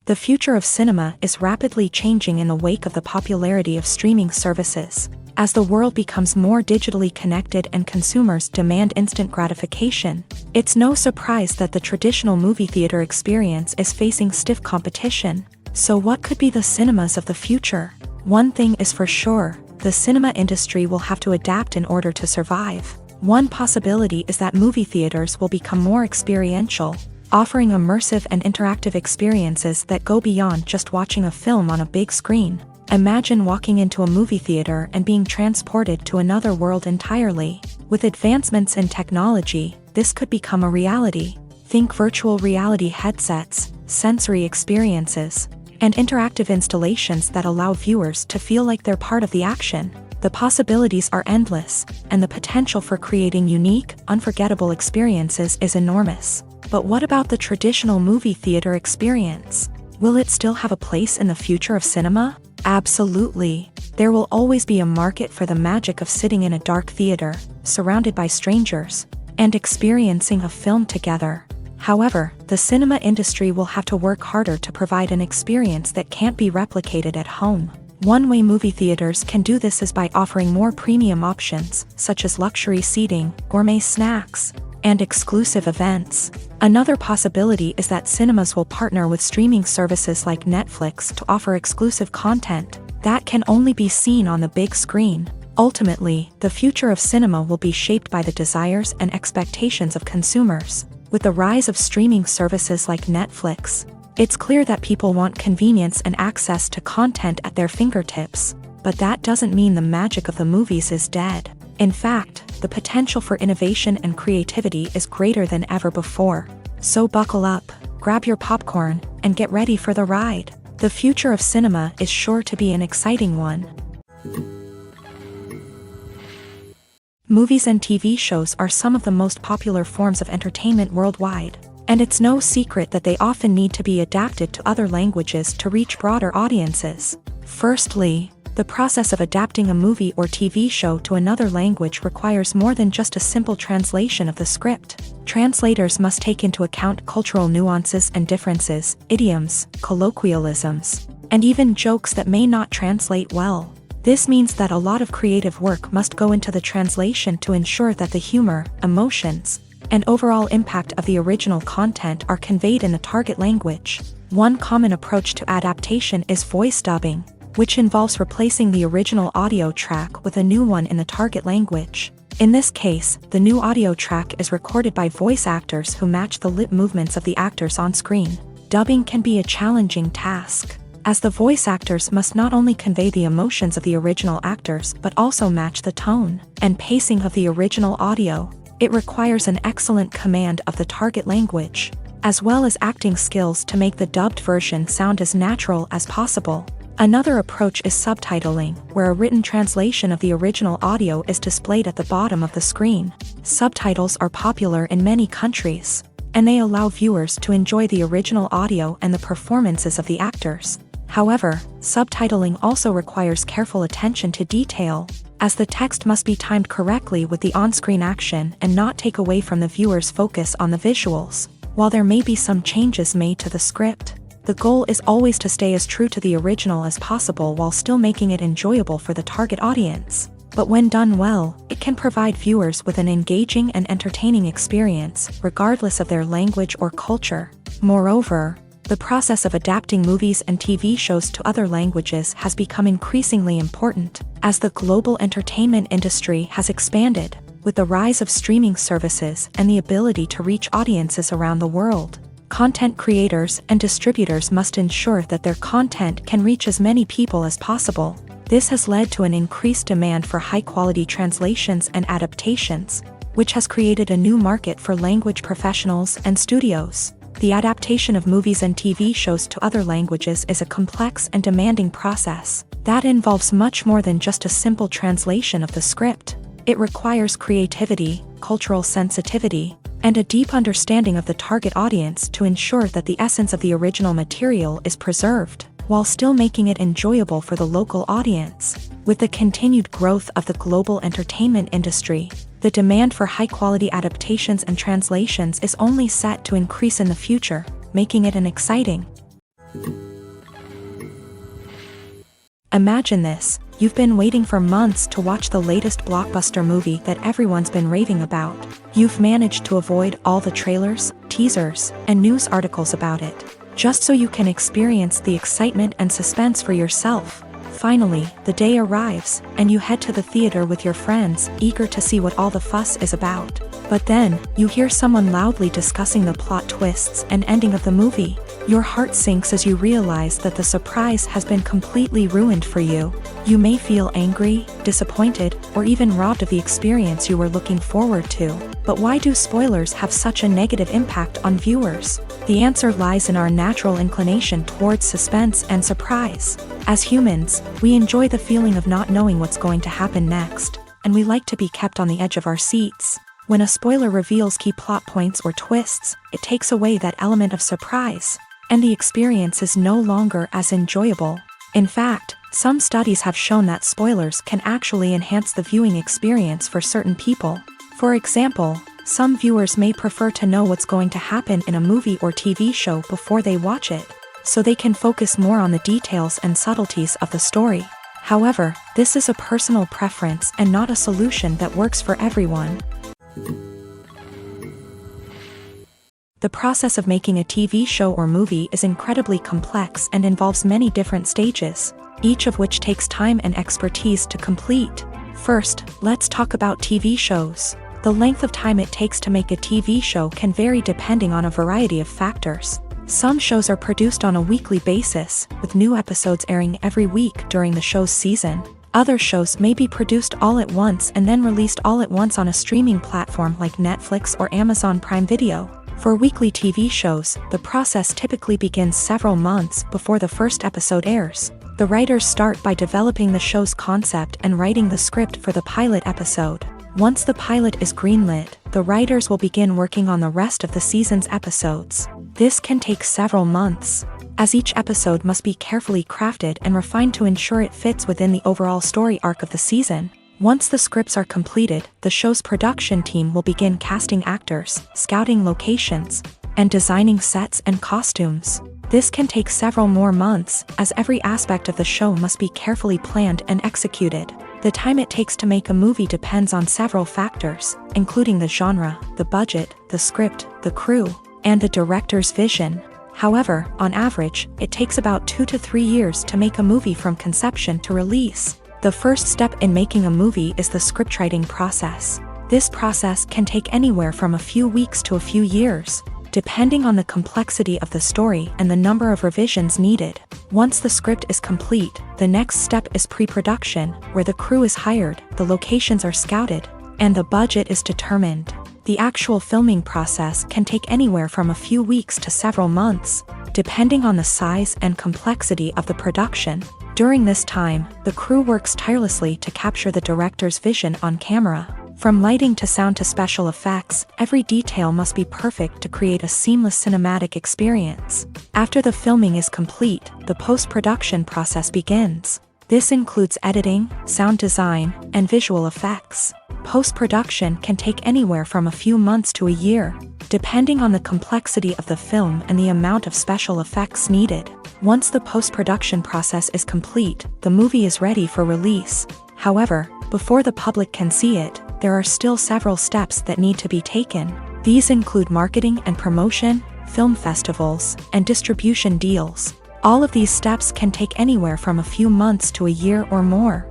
The future of cinema is rapidly changing in the wake of the popularity of streaming services. As the world becomes more digitally connected and consumers demand instant gratification, it's no surprise that the traditional movie theater experience is facing stiff competition. So what could be the cinemas of the future? One thing is for sure, the cinema industry will have to adapt in order to survive. One possibility is that movie theaters will become more experiential, offering immersive and interactive experiences that go beyond just watching a film on a big screen. Imagine walking into a movie theater and being transported to another world entirely. With advancements in technology, this could become a reality. Think virtual reality headsets, sensory experiences, and interactive installations that allow viewers to feel like they're part of the action. The possibilities are endless, and the potential for creating unique, unforgettable experiences is enormous. But what about the traditional movie theater experience? Will it still have a place in the future of cinema? Absolutely. There will always be a market for the magic of sitting in a dark theater, surrounded by strangers, and experiencing a film together. However, the cinema industry will have to work harder to provide an experience that can't be replicated at home. One way movie theaters can do this is by offering more premium options, such as luxury seating, gourmet snacks, and exclusive events. Another possibility is that cinemas will partner with streaming services like Netflix to offer exclusive content that can only be seen on the big screen. Ultimately, the future of cinema will be shaped by the desires and expectations of consumers. With the rise of streaming services like Netflix, it's clear that people want convenience and access to content at their fingertips. But that doesn't mean the magic of the movies is dead. In fact, the potential for innovation and creativity is greater than ever before. So buckle up, grab your popcorn, and get ready for the ride. The future of cinema is sure to be an exciting one. Movies and TV shows are some of the most popular forms of entertainment worldwide. And it's no secret that they often need to be adapted to other languages to reach broader audiences. Firstly, the process of adapting a movie or TV show to another language requires more than just a simple translation of the script. Translators must take into account cultural nuances and differences, idioms, colloquialisms, and even jokes that may not translate well. This means that a lot of creative work must go into the translation to ensure that the humor, emotions, and overall impact of the original content are conveyed in the target language. One common approach to adaptation is voice dubbing, which involves replacing the original audio track with a new one in the target language. In this case, the new audio track is recorded by voice actors who match the lip movements of the actors on screen. Dubbing can be a challenging task, as the voice actors must not only convey the emotions of the original actors but also match the tone and pacing of the original audio. It requires an excellent command of the target language, as well as acting skills to make the dubbed version sound as natural as possible. Another approach is subtitling, where a written translation of the original audio is displayed at the bottom of the screen. Subtitles are popular in many countries, and they allow viewers to enjoy the original audio and the performances of the actors. However, subtitling also requires careful attention to detail, as the text must be timed correctly with the on-screen action and not take away from the viewer's focus on the visuals. While there may be some changes made to the script, the goal is always to stay as true to the original as possible while still making it enjoyable for the target audience. But when done well, it can provide viewers with an engaging and entertaining experience, regardless of their language or culture. Moreover, the process of adapting movies and TV shows to other languages has become increasingly important, as the global entertainment industry has expanded, with the rise of streaming services and the ability to reach audiences around the world. Content creators and distributors must ensure that their content can reach as many people as possible. This has led to an increased demand for high-quality translations and adaptations, which has created a new market for language professionals and studios. The adaptation of movies and TV shows to other languages is a complex and demanding process that involves much more than just a simple translation of the script. It requires creativity, cultural sensitivity, and a deep understanding of the target audience to ensure that the essence of the original material is preserved, while still making it enjoyable for the local audience. With the continued growth of the global entertainment industry, the demand for high-quality adaptations and translations is only set to increase in the future, making it an exciting. Imagine this: you've been waiting for months to watch the latest blockbuster movie that everyone's been raving about. You've managed to avoid all the trailers, teasers, and news articles about it, just so you can experience the excitement and suspense for yourself. Finally, the day arrives, and you head to the theater with your friends, eager to see what all the fuss is about. But then, you hear someone loudly discussing the plot twists and ending of the movie. Your heart sinks as you realize that the surprise has been completely ruined for you. You may feel angry, disappointed, or even robbed of the experience you were looking forward to. But why do spoilers have such a negative impact on viewers? The answer lies in our natural inclination towards suspense and surprise. As humans, we enjoy the feeling of not knowing what's going to happen next, and we like to be kept on the edge of our seats. When a spoiler reveals key plot points or twists, it takes away that element of surprise, and the experience is no longer as enjoyable. In fact, some studies have shown that spoilers can actually enhance the viewing experience for certain people. For example, some viewers may prefer to know what's going to happen in a movie or TV show before they watch it. so they can focus more on the details and subtleties of the story. However, this is a personal preference and not a solution that works for everyone. The process of making a TV show or movie is incredibly complex and involves many different stages, each of which takes time and expertise to complete. First, let's talk about TV shows. The length of time it takes to make a TV show can vary depending on a variety of factors. Some shows are produced on a weekly basis, with new episodes airing every week during the show's season. Other shows may be produced all at once and then released all at once on a streaming platform like Netflix or Amazon Prime Video. For weekly TV shows, the process typically begins several months before the first episode airs. The writers start by developing the show's concept and writing the script for the pilot episode. Once the pilot is greenlit, the writers will begin working on the rest of the season's episodes. This can take several months, as each episode must be carefully crafted and refined to ensure it fits within the overall story arc of the season. Once the scripts are completed, the show's production team will begin casting actors, scouting locations, and designing sets and costumes. This can take several more months, as every aspect of the show must be carefully planned and executed. The time it takes to make a movie depends on several factors, including the genre, the budget, the script, the crew, and the director's vision. However, on average, it takes about 2 to 3 years to make a movie from conception to release. The first step in making a movie is the scriptwriting process. This process can take anywhere from a few weeks to a few years, depending on the complexity of the story and the number of revisions needed. Once the script is complete, the next step is pre-production, where the crew is hired, the locations are scouted, and the budget is determined. The actual filming process can take anywhere from a few weeks to several months, depending on the size and complexity of the production. During this time, the crew works tirelessly to capture the director's vision on camera. From lighting to sound to special effects, every detail must be perfect to create a seamless cinematic experience. After the filming is complete, the post-production process begins. This includes editing, sound design, and visual effects. Post-production can take anywhere from a few months to a year, depending on the complexity of the film and the amount of special effects needed. Once the post-production process is complete, the movie is ready for release. However, before the public can see it, there are still several steps that need to be taken. These include marketing and promotion, film festivals, and distribution deals. All of these steps can take anywhere from a few months to a year or more.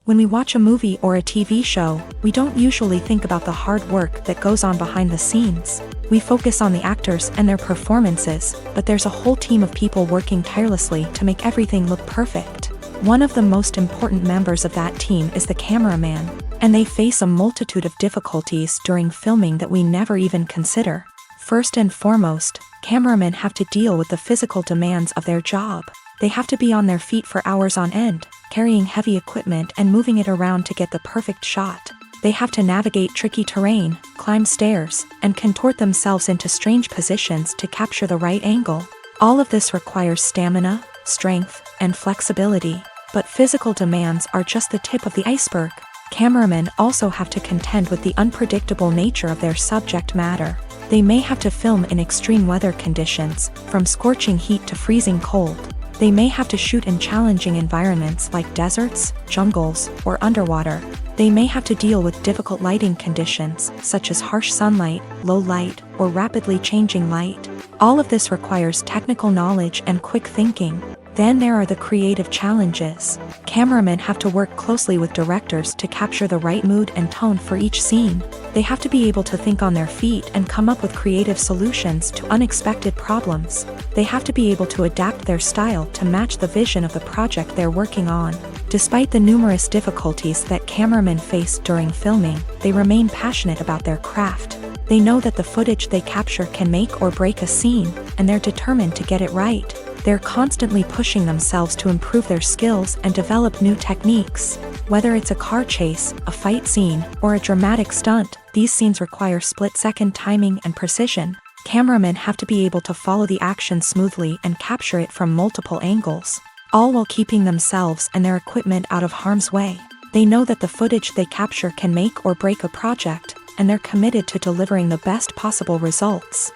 When we watch a movie or a TV show, we don't usually think about the hard work that goes on behind the scenes. We focus on the actors and their performances, but there's a whole team of people working tirelessly to make everything look perfect. One of the most important members of that team is the cameraman, and they face a multitude of difficulties during filming that we never even consider. First and foremost, cameramen have to deal with the physical demands of their job. They have to be on their feet for hours on end, carrying heavy equipment and moving it around to get the perfect shot. They have to navigate tricky terrain, climb stairs, and contort themselves into strange positions to capture the right angle. All of this requires stamina, strength, and flexibility. But physical demands are just the tip of the iceberg. Cameramen also have to contend with the unpredictable nature of their subject matter. They may have to film in extreme weather conditions, from scorching heat to freezing cold. They may have to shoot in challenging environments like deserts, jungles, or underwater. They may have to deal with difficult lighting conditions, such as harsh sunlight, low light, or rapidly changing light. All of this requires technical knowledge and quick thinking. Then there are the creative challenges. Cameramen have to work closely with directors to capture the right mood and tone for each scene. They have to be able to think on their feet and come up with creative solutions to unexpected problems. They have to be able to adapt their style to match the vision of the project they're working on. Despite the numerous difficulties that cameramen face during filming, they remain passionate about their craft. They know that the footage they capture can make or break a scene, and they're determined to get it right. They're constantly pushing themselves to improve their skills and develop new techniques. Whether it's a car chase, a fight scene, or a dramatic stunt, these scenes require split-second timing and precision. Cameramen have to be able to follow the action smoothly and capture it from multiple angles, all while keeping themselves and their equipment out of harm's way. They know that the footage they capture can make or break a project, and they're committed to delivering the best possible results.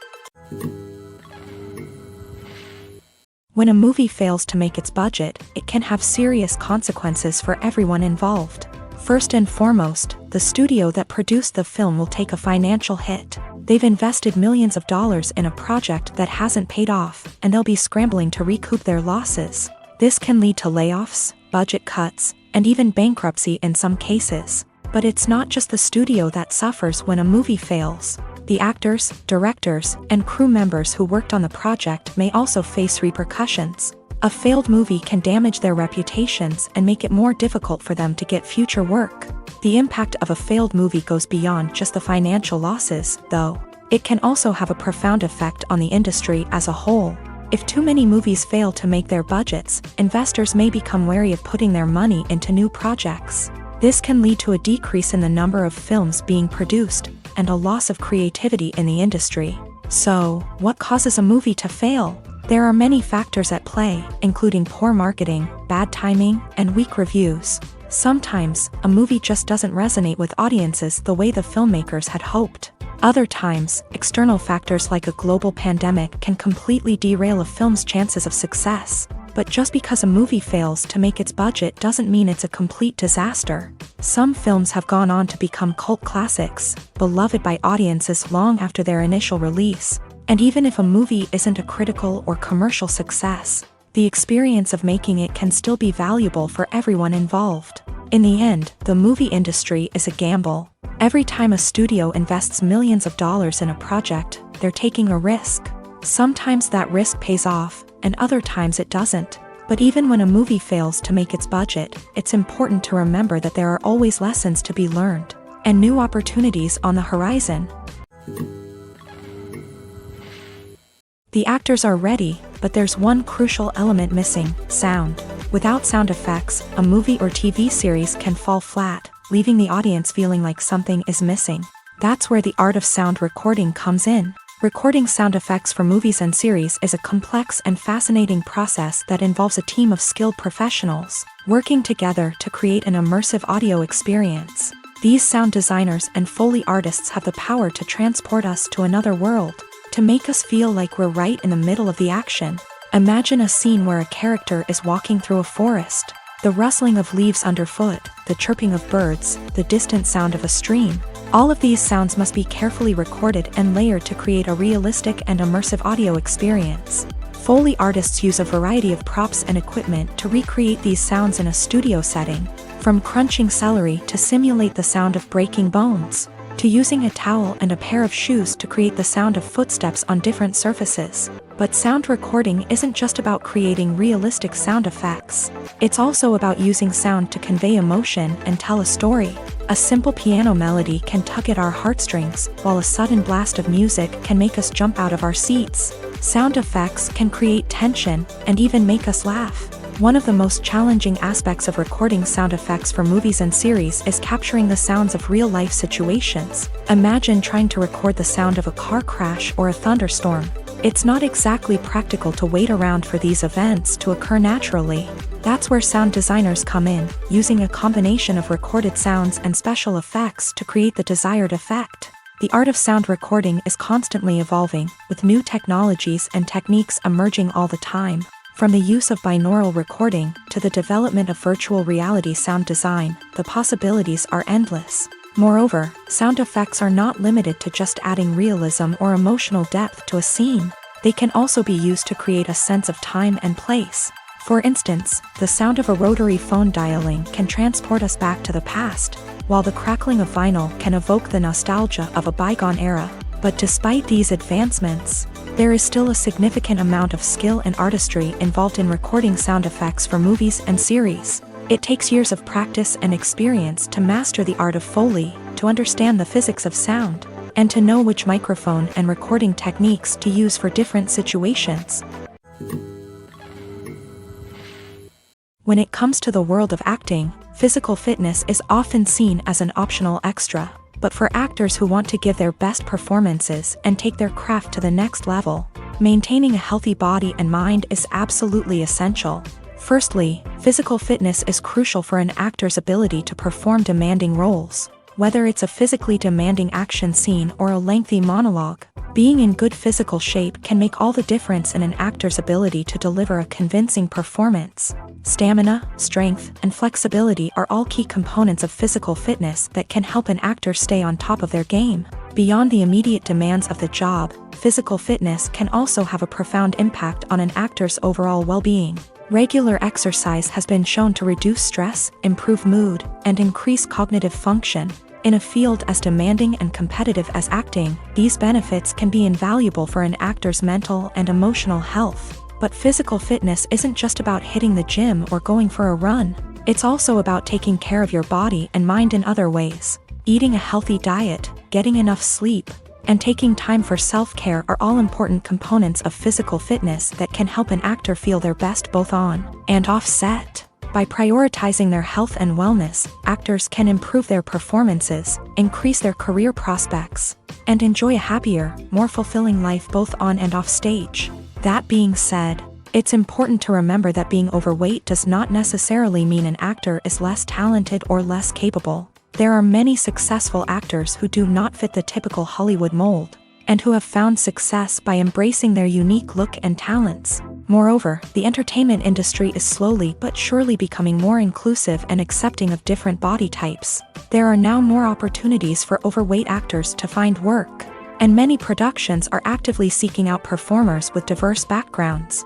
When a movie fails to make its budget, it can have serious consequences for everyone involved. First and foremost, the studio that produced the film will take a financial hit. They've invested millions of dollars in a project that hasn't paid off, and they'll be scrambling to recoup their losses. This can lead to layoffs, budget cuts, and even bankruptcy in some cases. But it's not just the studio that suffers when a movie fails. The actors, directors, and crew members who worked on the project may also face repercussions. A failed movie can damage their reputations and make it more difficult for them to get future work. The impact of a failed movie goes beyond just the financial losses, though. It can also have a profound effect on the industry as a whole. If too many movies fail to make their budgets, investors may become wary of putting their money into new projects. This can lead to a decrease in the number of films being produced, and a loss of creativity in the industry. So, what causes a movie to fail? There are many factors at play, including poor marketing, bad timing, and weak reviews. Sometimes, a movie just doesn't resonate with audiences the way the filmmakers had hoped. Other times, external factors like a global pandemic can completely derail a film's chances of success. But just because a movie fails to make its budget doesn't mean it's a complete disaster. Some films have gone on to become cult classics, beloved by audiences long after their initial release. And even if a movie isn't a critical or commercial success, the experience of making it can still be valuable for everyone involved. In the end, the movie industry is a gamble. Every time a studio invests millions of dollars in a project, they're taking a risk. Sometimes that risk pays off, and other times it doesn't. But even when a movie fails to make its budget, it's important to remember that there are always lessons to be learned, and new opportunities on the horizon. The actors are ready, but there's one crucial element missing: sound. Without sound effects, a movie or TV series can fall flat, leaving the audience feeling like something is missing. That's where the art of sound recording comes in. Recording sound effects for movies and series is a complex and fascinating process that involves a team of skilled professionals working together to create an immersive audio experience. These sound designers and Foley artists have the power to transport us to another world, to make us feel like we're right in the middle of the action. Imagine a scene where a character is walking through a forest. The rustling of leaves underfoot, the chirping of birds, the distant sound of a stream. All of these sounds must be carefully recorded and layered to create a realistic and immersive audio experience. Foley artists use a variety of props and equipment to recreate these sounds in a studio setting, from crunching celery to simulate the sound of breaking bones, to using a towel and a pair of shoes to create the sound of footsteps on different surfaces. But sound recording isn't just about creating realistic sound effects. It's also about using sound to convey emotion and tell a story. A simple piano melody can tug at our heartstrings, while a sudden blast of music can make us jump out of our seats. Sound effects can create tension and even make us laugh. One of the most challenging aspects of recording sound effects for movies and series is capturing the sounds of real-life situations. Imagine trying to record the sound of a car crash or a thunderstorm. It's not exactly practical to wait around for these events to occur naturally. That's where sound designers come in, using a combination of recorded sounds and special effects to create the desired effect. The art of sound recording is constantly evolving, with new technologies and techniques emerging all the time. From the use of binaural recording to the development of virtual reality sound design, the possibilities are endless. Moreover, sound effects are not limited to just adding realism or emotional depth to a scene. They can also be used to create a sense of time and place. For instance, the sound of a rotary phone dialing can transport us back to the past, while the crackling of vinyl can evoke the nostalgia of a bygone era. But despite these advancements, there is still a significant amount of skill and artistry involved in recording sound effects for movies and series. It takes years of practice and experience to master the art of Foley, to understand the physics of sound, and to know which microphone and recording techniques to use for different situations. When it comes to the world of acting, physical fitness is often seen as an optional extra. But for actors who want to give their best performances and take their craft to the next level, maintaining a healthy body and mind is absolutely essential. Firstly, physical fitness is crucial for an actor's ability to perform demanding roles. Whether it's a physically demanding action scene or a lengthy monologue, Being in good physical shape can make all the difference in an actor's ability to deliver a convincing performance. Stamina, strength, and flexibility are all key components of physical fitness that can help an actor stay on top of their game. Beyond the immediate demands of the job, physical fitness can also have a profound impact on an actor's overall well-being. Regular exercise has been shown to reduce stress, improve mood, and increase cognitive function. In a field as demanding and competitive as acting, these benefits can be invaluable for an actor's mental and emotional health. But physical fitness isn't just about hitting the gym or going for a run. It's also about taking care of your body and mind in other ways. Eating a healthy diet, getting enough sleep, and taking time for self-care are all important components of physical fitness that can help an actor feel their best both on and off set. By prioritizing their health and wellness, actors can improve their performances, increase their career prospects, and enjoy a happier, more fulfilling life both on and off stage. That being said, it's important to remember that being overweight does not necessarily mean an actor is less talented or less capable. There are many successful actors who do not fit the typical Hollywood mold, and who have found success by embracing their unique look and talents. Moreover, the entertainment industry is slowly but surely becoming more inclusive and accepting of different body types. There are now more opportunities for overweight actors to find work, and many productions are actively seeking out performers with diverse backgrounds.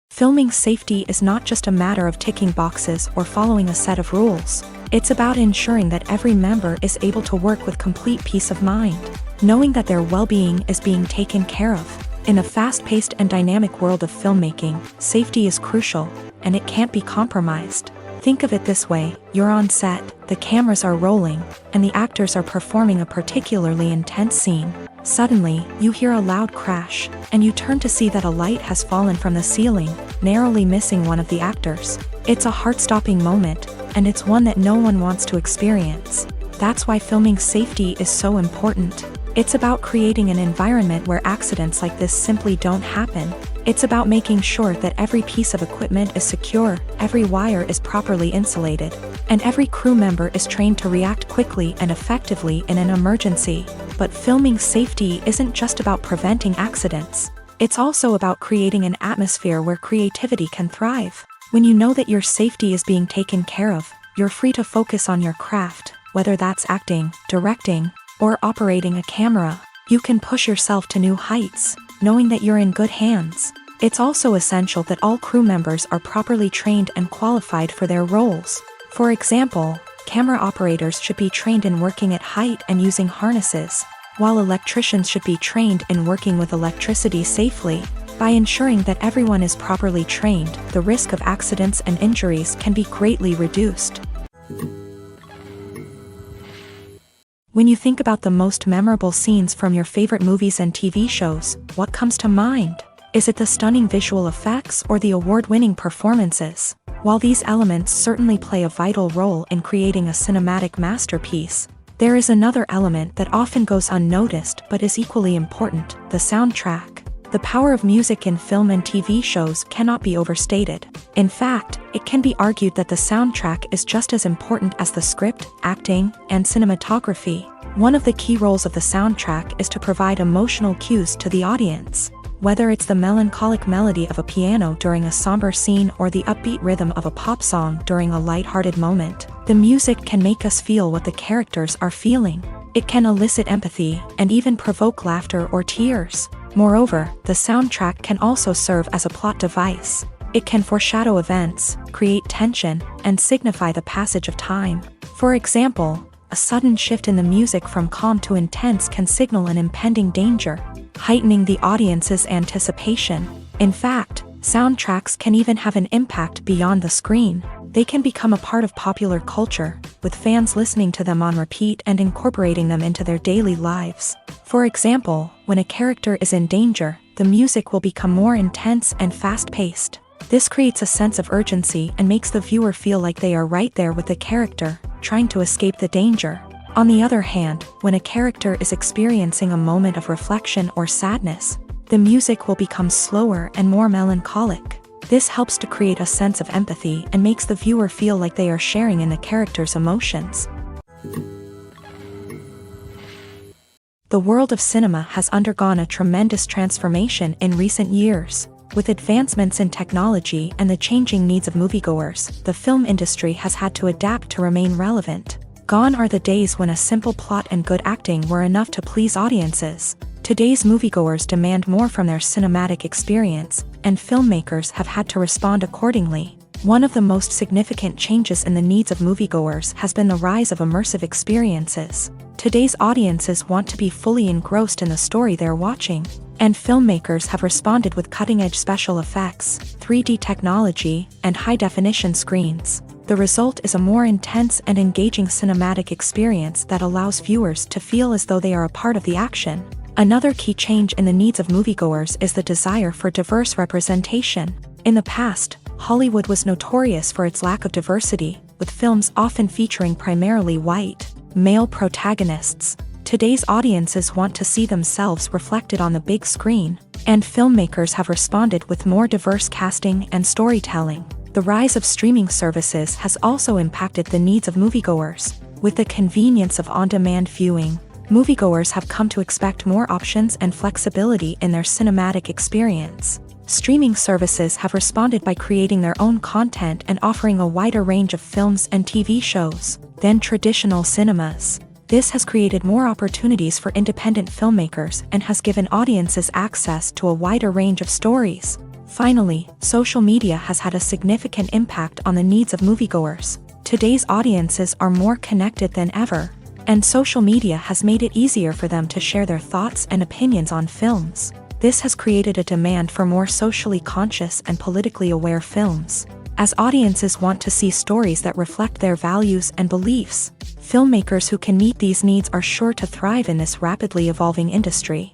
Filming safety is not just a matter of ticking boxes or following a set of rules. It's about ensuring that every member is able to work with complete peace of mind, knowing that their well-being is being taken care of. In a fast-paced and dynamic world of filmmaking, safety is crucial, and it can't be compromised. Think of it this way: you're on set, the cameras are rolling, and the actors are performing a particularly intense scene. Suddenly, you hear a loud crash, and you turn to see that a light has fallen from the ceiling, narrowly missing one of the actors. It's a heart-stopping moment, and it's one that no one wants to experience. That's why filming safety is so important. It's about creating an environment where accidents like this simply don't happen. It's about making sure that every piece of equipment is secure, every wire is properly insulated, and every crew member is trained to react quickly and effectively in an emergency. But filming safety isn't just about preventing accidents. It's also about creating an atmosphere where creativity can thrive. When you know that your safety is being taken care of, you're free to focus on your craft, whether that's acting, directing, or operating a camera. You can push yourself to new heights, knowing that you're in good hands. It's also essential that all crew members are properly trained and qualified for their roles. For example, camera operators should be trained in working at height and using harnesses, while electricians should be trained in working with electricity safely. By ensuring that everyone is properly trained, the risk of accidents and injuries can be greatly reduced. When you think about the most memorable scenes from your favorite movies and TV shows, what comes to mind? Is it the stunning visual effects or the award-winning performances? While these elements certainly play a vital role in creating a cinematic masterpiece, there is another element that often goes unnoticed but is equally important: the soundtrack. The power of music in film and TV shows cannot be overstated. In fact, it can be argued that the soundtrack is just as important as the script, acting, and cinematography. One of the key roles of the soundtrack is to provide emotional cues to the audience. Whether it's the melancholic melody of a piano during a somber scene or the upbeat rhythm of a pop song during a lighthearted moment, the music can make us feel what the characters are feeling. It can elicit empathy and even provoke laughter or tears. Moreover, the soundtrack can also serve as a plot device. It can foreshadow events, create tension, and signify the passage of time. For example, a sudden shift in the music from calm to intense can signal an impending danger, heightening the audience's anticipation. In fact, soundtracks can even have an impact beyond the screen. They can become a part of popular culture, with fans listening to them on repeat and incorporating them into their daily lives. For example, when a character is in danger, the music will become more intense and fast-paced. This creates a sense of urgency and makes the viewer feel like they are right there with the character, trying to escape the danger. On the other hand, when a character is experiencing a moment of reflection or sadness, the music will become slower and more melancholic. This helps to create a sense of empathy and makes the viewer feel like they are sharing in the character's emotions. The world of cinema has undergone a tremendous transformation in recent years. With advancements in technology and the changing needs of moviegoers, the film industry has had to adapt to remain relevant. Gone are the days when a simple plot and good acting were enough to please audiences. Today's moviegoers demand more from their cinematic experience, and filmmakers have had to respond accordingly. One of the most significant changes in the needs of moviegoers has been the rise of immersive experiences. Today's audiences want to be fully engrossed in the story they're watching, and filmmakers have responded with cutting-edge special effects, 3D technology, and high-definition screens. The result is a more intense and engaging cinematic experience that allows viewers to feel as though they are a part of the action. Another key change in the needs of moviegoers is the desire for diverse representation. In the past, Hollywood was notorious for its lack of diversity, with films often featuring primarily white, male protagonists. Today's audiences want to see themselves reflected on the big screen, and filmmakers have responded with more diverse casting and storytelling. The rise of streaming services has also impacted the needs of moviegoers. With the convenience of on-demand viewing, moviegoers have come to expect more options and flexibility in their cinematic experience. Streaming services have responded by creating their own content and offering a wider range of films and TV shows than traditional cinemas. This has created more opportunities for independent filmmakers and has given audiences access to a wider range of stories. Finally, social media has had a significant impact on the needs of moviegoers. Today's audiences are more connected than ever, and social media has made it easier for them to share their thoughts and opinions on films. This has created a demand for more socially conscious and politically aware films. As audiences want to see stories that reflect their values and beliefs, filmmakers who can meet these needs are sure to thrive in this rapidly evolving industry.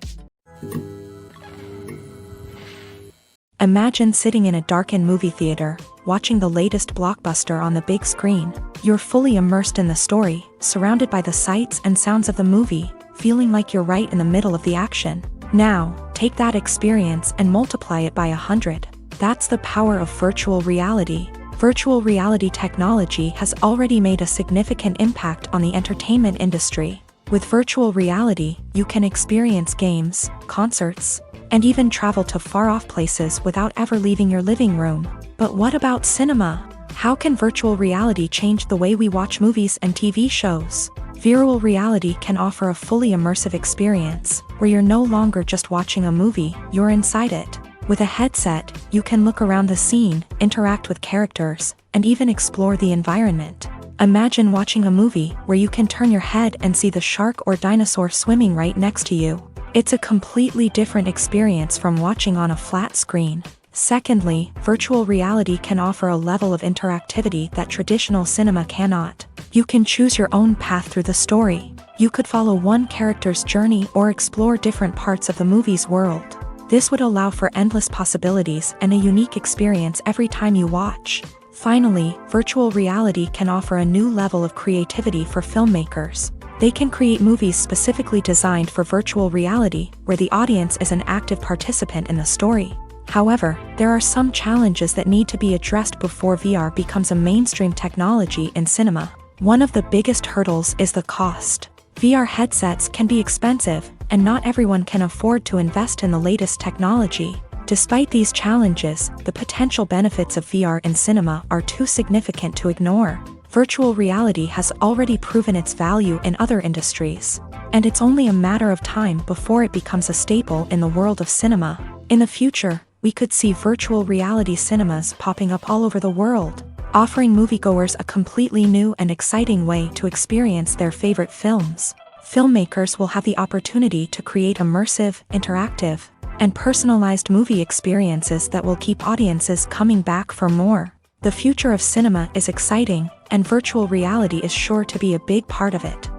Imagine sitting in a darkened movie theater, watching the latest blockbuster on the big screen. You're fully immersed in the story, surrounded by the sights and sounds of the movie, feeling like you're right in the middle of the action. Now, take that experience and multiply it by 100. That's the power of virtual reality. Virtual reality technology has already made a significant impact on the entertainment industry. With virtual reality, you can experience games, concerts, and even travel to far-off places without ever leaving your living room. But what about cinema? How can virtual reality change the way we watch movies and TV shows? Virtual reality can offer a fully immersive experience, where you're no longer just watching a movie, you're inside it. With a headset, you can look around the scene, interact with characters, and even explore the environment. Imagine watching a movie where you can turn your head and see the shark or dinosaur swimming right next to you. It's a completely different experience from watching on a flat screen. Secondly, virtual reality can offer a level of interactivity that traditional cinema cannot. You can choose your own path through the story. You could follow one character's journey or explore different parts of the movie's world. This would allow for endless possibilities and a unique experience every time you watch. Finally, virtual reality can offer a new level of creativity for filmmakers. They can create movies specifically designed for virtual reality, where the audience is an active participant in the story. However, there are some challenges that need to be addressed before VR becomes a mainstream technology in cinema. One of the biggest hurdles is the cost. VR headsets can be expensive, and not everyone can afford to invest in the latest technology. Despite these challenges, the potential benefits of VR in cinema are too significant to ignore. Virtual reality has already proven its value in other industries, and it's only a matter of time before it becomes a staple in the world of cinema. In the future, we could see virtual reality cinemas popping up all over the world, offering moviegoers a completely new and exciting way to experience their favorite films. Filmmakers will have the opportunity to create immersive, interactive, and personalized movie experiences that will keep audiences coming back for more. The future of cinema is exciting, and virtual reality is sure to be a big part of it.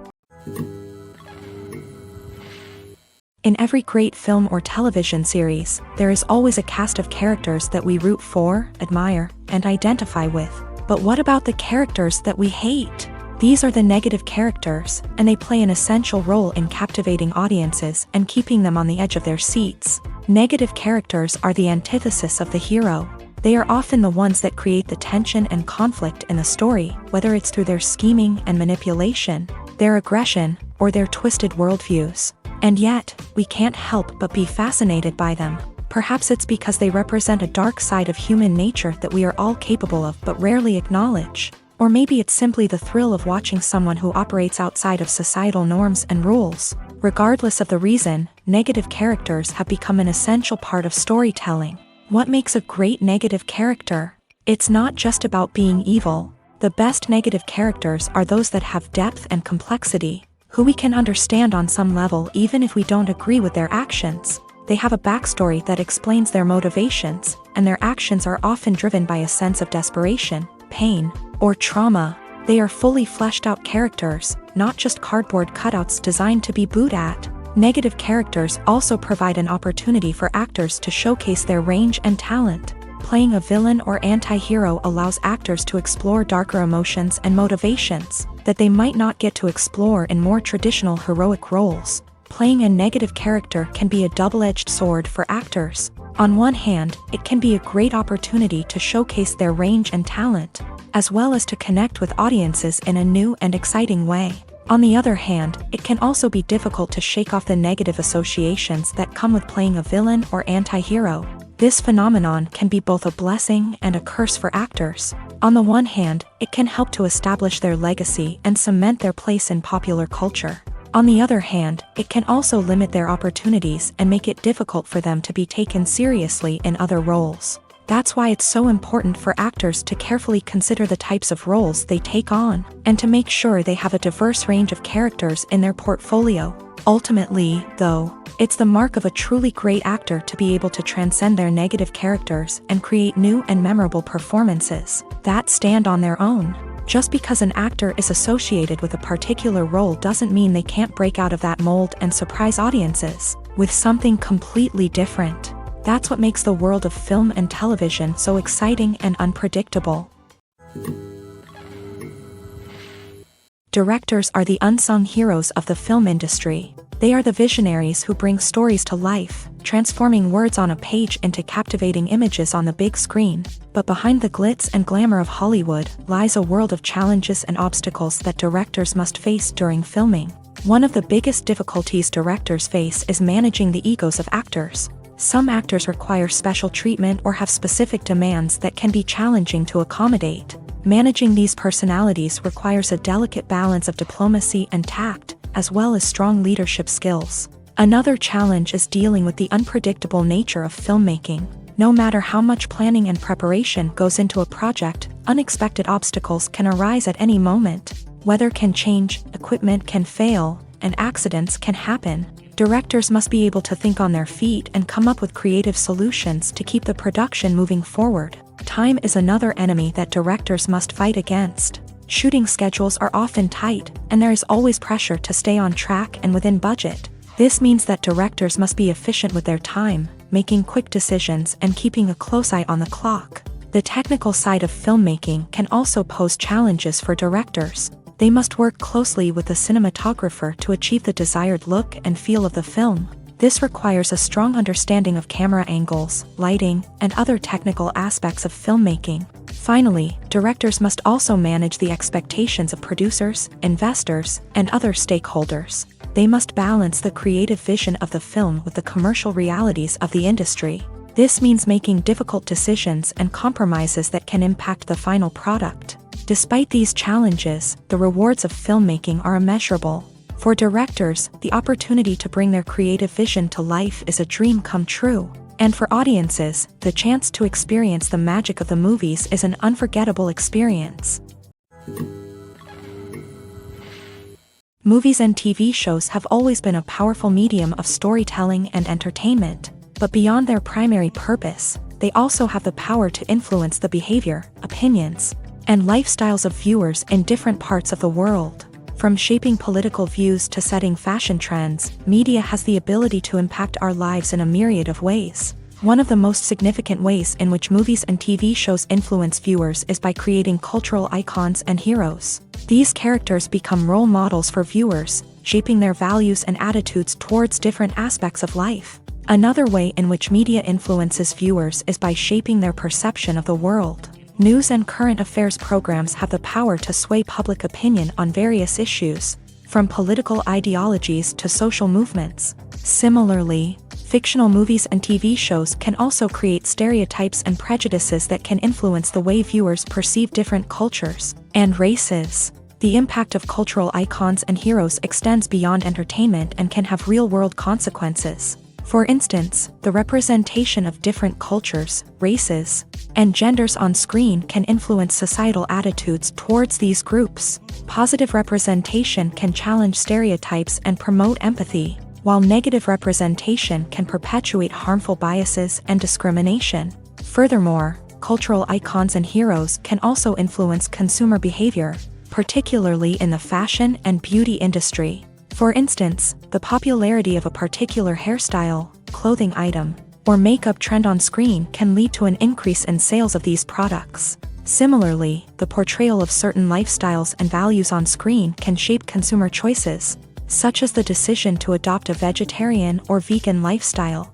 In every great film or television series, there is always a cast of characters that we root for, admire, and identify with. But what about the characters that we hate? These are the negative characters, and they play an essential role in captivating audiences and keeping them on the edge of their seats. Negative characters are the antithesis of the hero. They are often the ones that create the tension and conflict in the story, whether it's through their scheming and manipulation, their aggression, or their twisted worldviews. And yet, we can't help but be fascinated by them. Perhaps it's because they represent a dark side of human nature that we are all capable of but rarely acknowledge. Or maybe it's simply the thrill of watching someone who operates outside of societal norms and rules. Regardless of the reason, negative characters have become an essential part of storytelling. What makes a great negative character? It's not just about being evil. The best negative characters are those that have depth and complexity, who we can understand on some level even if we don't agree with their actions. They have a backstory that explains their motivations, and their actions are often driven by a sense of desperation, pain, or trauma. They are fully fleshed out characters, not just cardboard cutouts designed to be booed at. Negative characters also provide an opportunity for actors to showcase their range and talent. Playing a villain or anti-hero allows actors to explore darker emotions and motivations that they might not get to explore in more traditional heroic roles. Playing a negative character can be a double-edged sword for actors. On one hand, it can be a great opportunity to showcase their range and talent, as well as to connect with audiences in a new and exciting way. On the other hand, it can also be difficult to shake off the negative associations that come with playing a villain or anti-hero. This phenomenon can be both a blessing and a curse for actors. On the one hand, it can help to establish their legacy and cement their place in popular culture. On the other hand, it can also limit their opportunities and make it difficult for them to be taken seriously in other roles. That's why it's so important for actors to carefully consider the types of roles they take on, and to make sure they have a diverse range of characters in their portfolio. Ultimately, though, it's the mark of a truly great actor to be able to transcend their negative characters and create new and memorable performances that stand on their own. Just because an actor is associated with a particular role doesn't mean they can't break out of that mold and surprise audiences with something completely different. That's what makes the world of film and television so exciting and unpredictable. Directors are the unsung heroes of the film industry. They are the visionaries who bring stories to life, transforming words on a page into captivating images on the big screen. But behind the glitz and glamour of Hollywood lies a world of challenges and obstacles that directors must face during filming. One of the biggest difficulties directors face is managing the egos of actors. Some actors require special treatment or have specific demands that can be challenging to accommodate. Managing these personalities requires a delicate balance of diplomacy and tact, as well as strong leadership skills. Another challenge is dealing with the unpredictable nature of filmmaking. No matter how much planning and preparation goes into a project, unexpected obstacles can arise at any moment. Weather can change, equipment can fail, and accidents can happen. Directors must be able to think on their feet and come up with creative solutions to keep the production moving forward. Time is another enemy that directors must fight against. Shooting schedules are often tight, and there is always pressure to stay on track and within budget. This means that directors must be efficient with their time, making quick decisions and keeping a close eye on the clock. The technical side of filmmaking can also pose challenges for directors. They must work closely with the cinematographer to achieve the desired look and feel of the film. This requires a strong understanding of camera angles, lighting, and other technical aspects of filmmaking. Finally, directors must also manage the expectations of producers, investors, and other stakeholders. They must balance the creative vision of the film with the commercial realities of the industry. This means making difficult decisions and compromises that can impact the final product. Despite these challenges, the rewards of filmmaking are immeasurable. For directors, the opportunity to bring their creative vision to life is a dream come true. And for audiences, the chance to experience the magic of the movies is an unforgettable experience. Movies and TV shows have always been a powerful medium of storytelling and entertainment. But beyond their primary purpose, they also have the power to influence the behavior, opinions, and lifestyles of viewers in different parts of the world. From shaping political views to setting fashion trends, media has the ability to impact our lives in a myriad of ways. One of the most significant ways in which movies and TV shows influence viewers is by creating cultural icons and heroes. These characters become role models for viewers, shaping their values and attitudes towards different aspects of life. Another way in which media influences viewers is by shaping their perception of the world. News and current affairs programs have the power to sway public opinion on various issues. from political ideologies to social movements. Similarly, fictional movies and TV shows can also create stereotypes and prejudices that can influence the way viewers perceive different cultures and races. The impact of cultural icons and heroes extends beyond entertainment and can have real-world consequences. For instance, the representation of different cultures, races, and genders on screen can influence societal attitudes towards these groups. Positive representation can challenge stereotypes and promote empathy, while negative representation can perpetuate harmful biases and discrimination. Furthermore, cultural icons and heroes can also influence consumer behavior, particularly in the fashion and beauty industry. For instance, the popularity of a particular hairstyle, clothing item, or makeup trend on screen can lead to an increase in sales of these products. Similarly, the portrayal of certain lifestyles and values on screen can shape consumer choices, such as the decision to adopt a vegetarian or vegan lifestyle.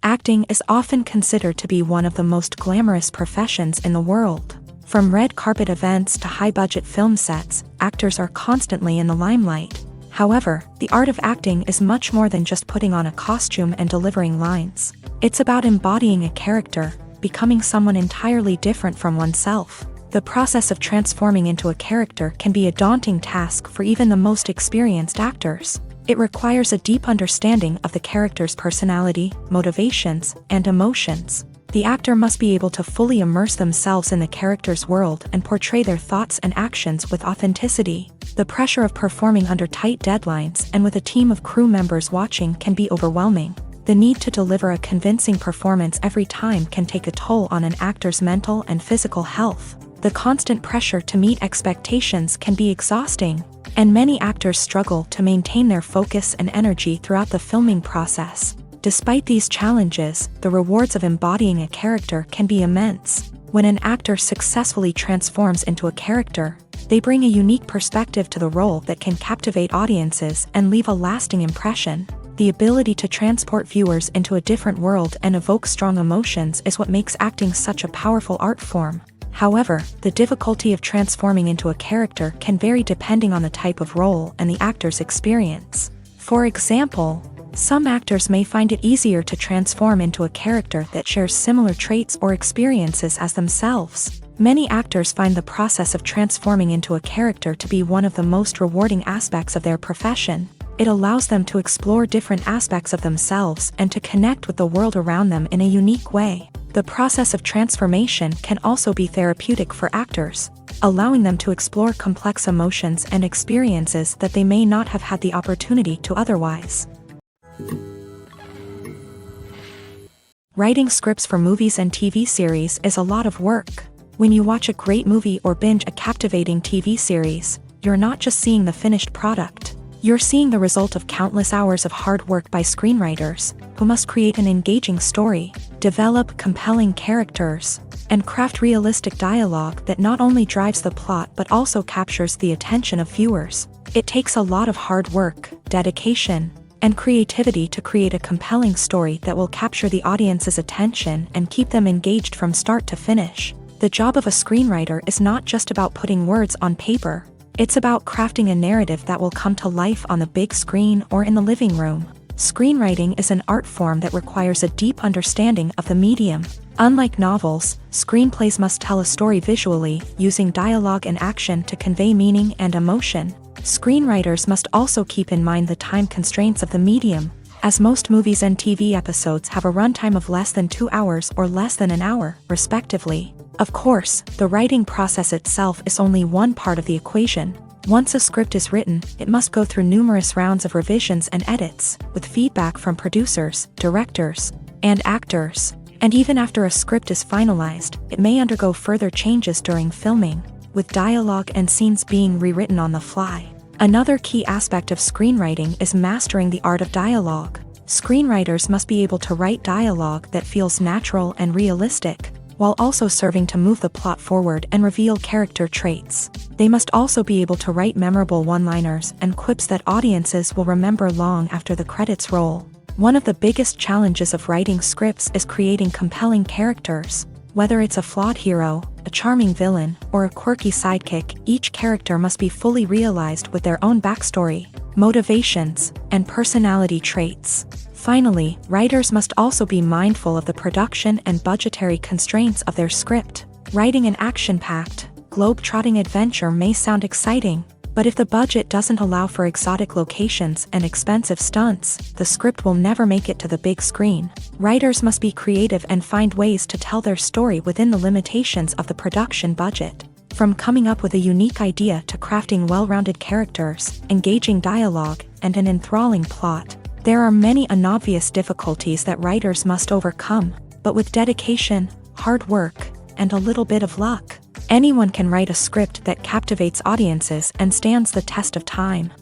Acting is often considered to be one of the most glamorous professions in the world. From red carpet events to high-budget film sets, actors are constantly in the limelight. However, the art of acting is much more than just putting on a costume and delivering lines. It's about embodying a character, becoming someone entirely different from oneself. The process of transforming into a character can be a daunting task for even the most experienced actors. It requires a deep understanding of the character's personality, motivations, and emotions. The actor must be able to fully immerse themselves in the character's world and portray their thoughts and actions with authenticity. The pressure of performing under tight deadlines and with a team of crew members watching can be overwhelming. The need to deliver a convincing performance every time can take a toll on an actor's mental and physical health. The constant pressure to meet expectations can be exhausting, and many actors struggle to maintain their focus and energy throughout the filming process. Despite these challenges, the rewards of embodying a character can be immense. When an actor successfully transforms into a character, they bring a unique perspective to the role that can captivate audiences and leave a lasting impression. The ability to transport viewers into a different world and evoke strong emotions is what makes acting such a powerful art form. However, the difficulty of transforming into a character can vary depending on the type of role and the actor's experience. For example, some actors may find it easier to transform into a character that shares similar traits or experiences as themselves. Many actors find the process of transforming into a character to be one of the most rewarding aspects of their profession. It allows them to explore different aspects of themselves and to connect with the world around them in a unique way. The process of transformation can also be therapeutic for actors, allowing them to explore complex emotions and experiences that they may not have had the opportunity to otherwise. Writing scripts for movies and TV series is a lot of work. When you watch a great movie or binge a captivating TV series, you're not just seeing the finished product. You're seeing the result of countless hours of hard work by screenwriters, who must create an engaging story, develop compelling characters, and craft realistic dialogue that not only drives the plot but also captures the attention of viewers. It takes a lot of hard work, dedication, and creativity to create a compelling story that will capture the audience's attention and keep them engaged from start to finish. The job of a screenwriter is not just about putting words on paper. It's about crafting a narrative that will come to life on the big screen or in the living room. Screenwriting is an art form that requires a deep understanding of the medium. Unlike novels, screenplays must tell a story visually, using dialogue and action to convey meaning and emotion. Screenwriters must also keep in mind the time constraints of the medium, as most movies and TV episodes have a runtime of less than 2 hours or less than an hour, respectively. Of course, the writing process itself is only one part of the equation. Once a script is written, it must go through numerous rounds of revisions and edits, with feedback from producers, directors, and actors. And even after a script is finalized, it may undergo further changes during filming, with dialogue and scenes being rewritten on the fly. Another key aspect of screenwriting is mastering the art of dialogue. Screenwriters must be able to write dialogue that feels natural and realistic, while also serving to move the plot forward and reveal character traits. They must also be able to write memorable one-liners and quips that audiences will remember long after the credits roll. One of the biggest challenges of writing scripts is creating compelling characters. Whether it's a flawed hero, a charming villain, or a quirky sidekick, each character must be fully realized with their own backstory, motivations, and personality traits. Finally, writers must also be mindful of the production and budgetary constraints of their script. Writing an action-packed, globe-trotting adventure may sound exciting, but if the budget doesn't allow for exotic locations and expensive stunts, the script will never make it to the big screen. Writers must be creative and find ways to tell their story within the limitations of the production budget. From coming up with a unique idea to crafting well-rounded characters, engaging dialogue, and an enthralling plot, there are many unobvious difficulties that writers must overcome, but with dedication, hard work, and a little bit of luck, anyone can write a script that captivates audiences and stands the test of time.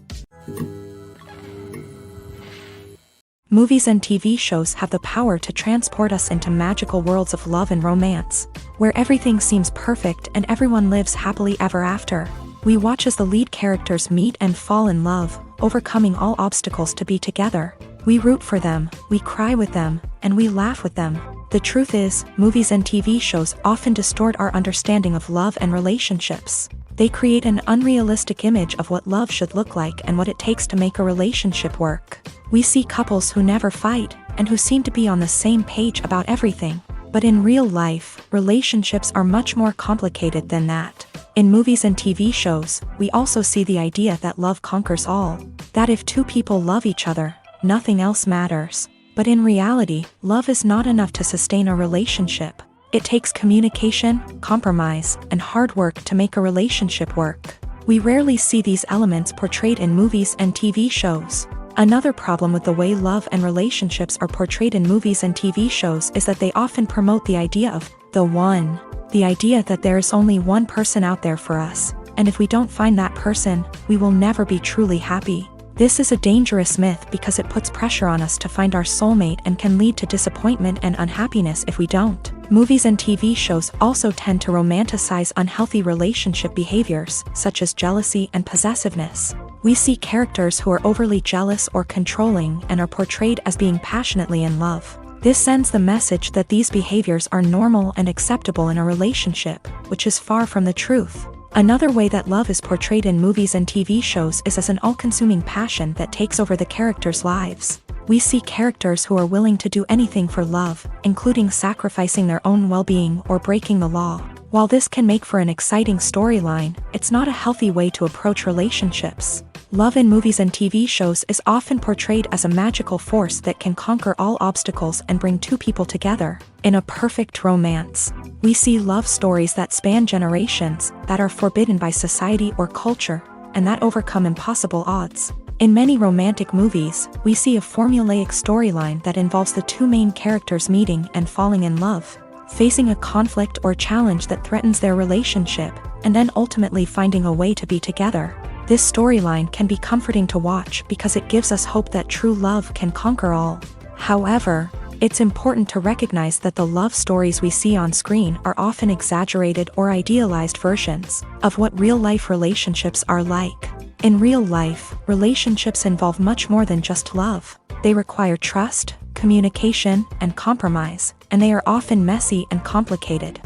Movies and TV shows have the power to transport us into magical worlds of love and romance, where everything seems perfect and everyone lives happily ever after. We watch as the lead characters meet and fall in love, overcoming all obstacles to be together. We root for them, we cry with them, and we laugh with them. The truth is, movies and TV shows often distort our understanding of love and relationships. They create an unrealistic image of what love should look like and what it takes to make a relationship work. We see couples who never fight, and who seem to be on the same page about everything. But in real life, relationships are much more complicated than that. In movies and TV shows, we also see the idea that love conquers all. That if two people love each other, nothing else matters. But in reality, love is not enough to sustain a relationship. It takes communication, compromise, and hard work to make a relationship work. We rarely see these elements portrayed in movies and TV shows. Another problem with the way love and relationships are portrayed in movies and TV shows is that they often promote the idea of the one. The idea that there is only one person out there for us, and if we don't find that person, we will never be truly happy. This is a dangerous myth because it puts pressure on us to find our soulmate and can lead to disappointment and unhappiness if we don't. Movies and TV shows also tend to romanticize unhealthy relationship behaviors, such as jealousy and possessiveness. We see characters who are overly jealous or controlling and are portrayed as being passionately in love. This sends the message that these behaviors are normal and acceptable in a relationship, which is far from the truth. Another way that love is portrayed in movies and TV shows is as an all-consuming passion that takes over the characters' lives. We see characters who are willing to do anything for love, including sacrificing their own well-being or breaking the law. While this can make for an exciting storyline, it's not a healthy way to approach relationships. Love in movies and TV shows is often portrayed as a magical force that can conquer all obstacles and bring two people together. In a perfect romance, we see love stories that span generations, that are forbidden by society or culture, and that overcome impossible odds. In many romantic movies, we see a formulaic storyline that involves the two main characters meeting and falling in love, facing a conflict or challenge that threatens their relationship, and then ultimately finding a way to be together. This storyline can be comforting to watch because it gives us hope that true love can conquer all. However, it's important to recognize that the love stories we see on screen are often exaggerated or idealized versions of what real-life relationships are like. In real life, relationships involve much more than just love. They require trust, communication, and compromise, and they are often messy and complicated.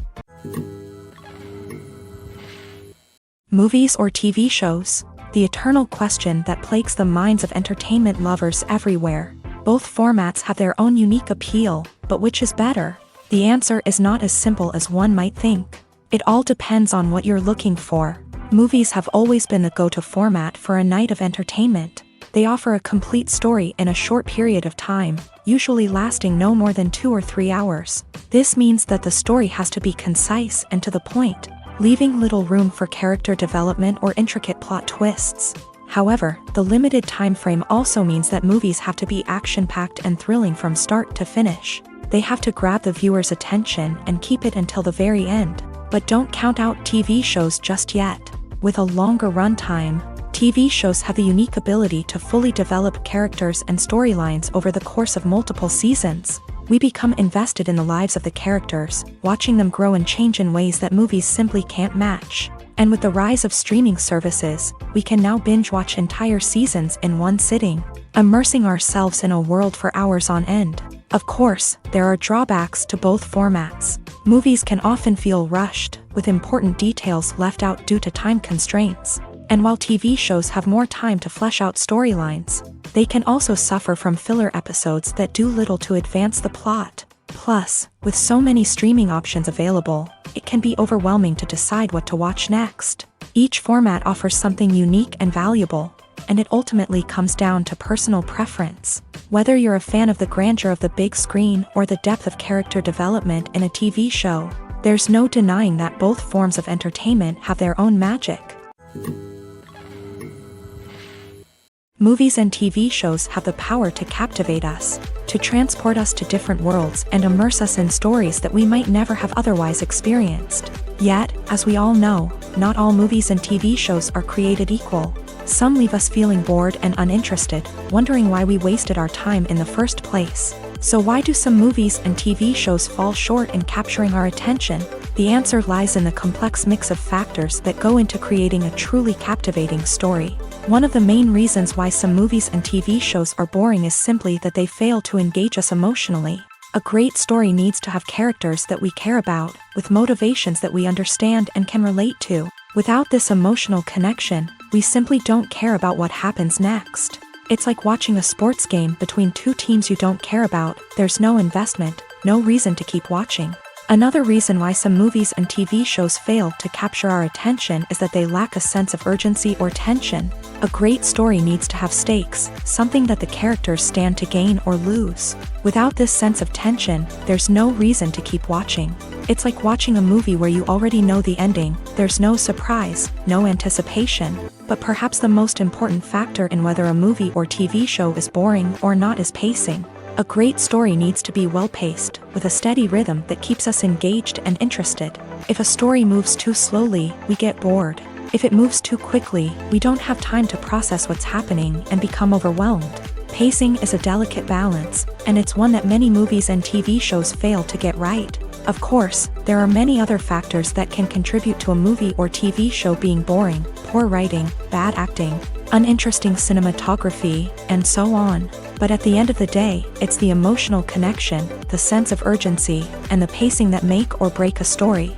Movies or TV shows? The eternal question that plagues the minds of entertainment lovers everywhere. Both formats have their own unique appeal, but which is better? The answer is not as simple as one might think. It all depends on what you're looking for. Movies have always been the go-to format for a night of entertainment. They offer a complete story in a short period of time, usually lasting no more than 2 or 3 hours. This means that the story has to be concise and to the point, leaving little room for character development or intricate plot twists. However, the limited time frame also means that movies have to be action-packed and thrilling from start to finish. They have to grab the viewer's attention and keep it until the very end. But don't count out TV shows just yet. With a longer runtime, TV shows have the unique ability to fully develop characters and storylines over the course of multiple seasons. We become invested in the lives of the characters, watching them grow and change in ways that movies simply can't match. And with the rise of streaming services, we can now binge-watch entire seasons in one sitting, immersing ourselves in a world for hours on end. Of course, there are drawbacks to both formats. Movies can often feel rushed, with important details left out due to time constraints. And while TV shows have more time to flesh out storylines, they can also suffer from filler episodes that do little to advance the plot. Plus, with so many streaming options available, it can be overwhelming to decide what to watch next. Each format offers something unique and valuable, and it ultimately comes down to personal preference. Whether you're a fan of the grandeur of the big screen or the depth of character development in a TV show, there's no denying that both forms of entertainment have their own magic. Movies and TV shows have the power to captivate us, to transport us to different worlds and immerse us in stories that we might never have otherwise experienced. Yet, as we all know, not all movies and TV shows are created equal. Some leave us feeling bored and uninterested, wondering why we wasted our time in the first place. So why do some movies and TV shows fall short in capturing our attention? The answer lies in the complex mix of factors that go into creating a truly captivating story. One of the main reasons why some movies and TV shows are boring is simply that they fail to engage us emotionally. A great story needs to have characters that we care about, with motivations that we understand and can relate to. Without this emotional connection, we simply don't care about what happens next. It's like watching a sports game between two teams you don't care about. There's no investment, no reason to keep watching. Another reason why some movies and TV shows fail to capture our attention is that they lack a sense of urgency or tension. A great story needs to have stakes, something that the characters stand to gain or lose. Without this sense of tension, there's no reason to keep watching. It's like watching a movie where you already know the ending. There's no surprise, no anticipation. But perhaps the most important factor in whether a movie or TV show is boring or not is pacing. A great story needs to be well-paced, with a steady rhythm that keeps us engaged and interested. If a story moves too slowly, we get bored. If it moves too quickly, we don't have time to process what's happening and become overwhelmed. Pacing is a delicate balance, and it's one that many movies and TV shows fail to get right. Of course, there are many other factors that can contribute to a movie or TV show being boring: poor writing, bad acting, uninteresting cinematography, and so on. But at the end of the day, it's the emotional connection, the sense of urgency, and the pacing that make or break a story.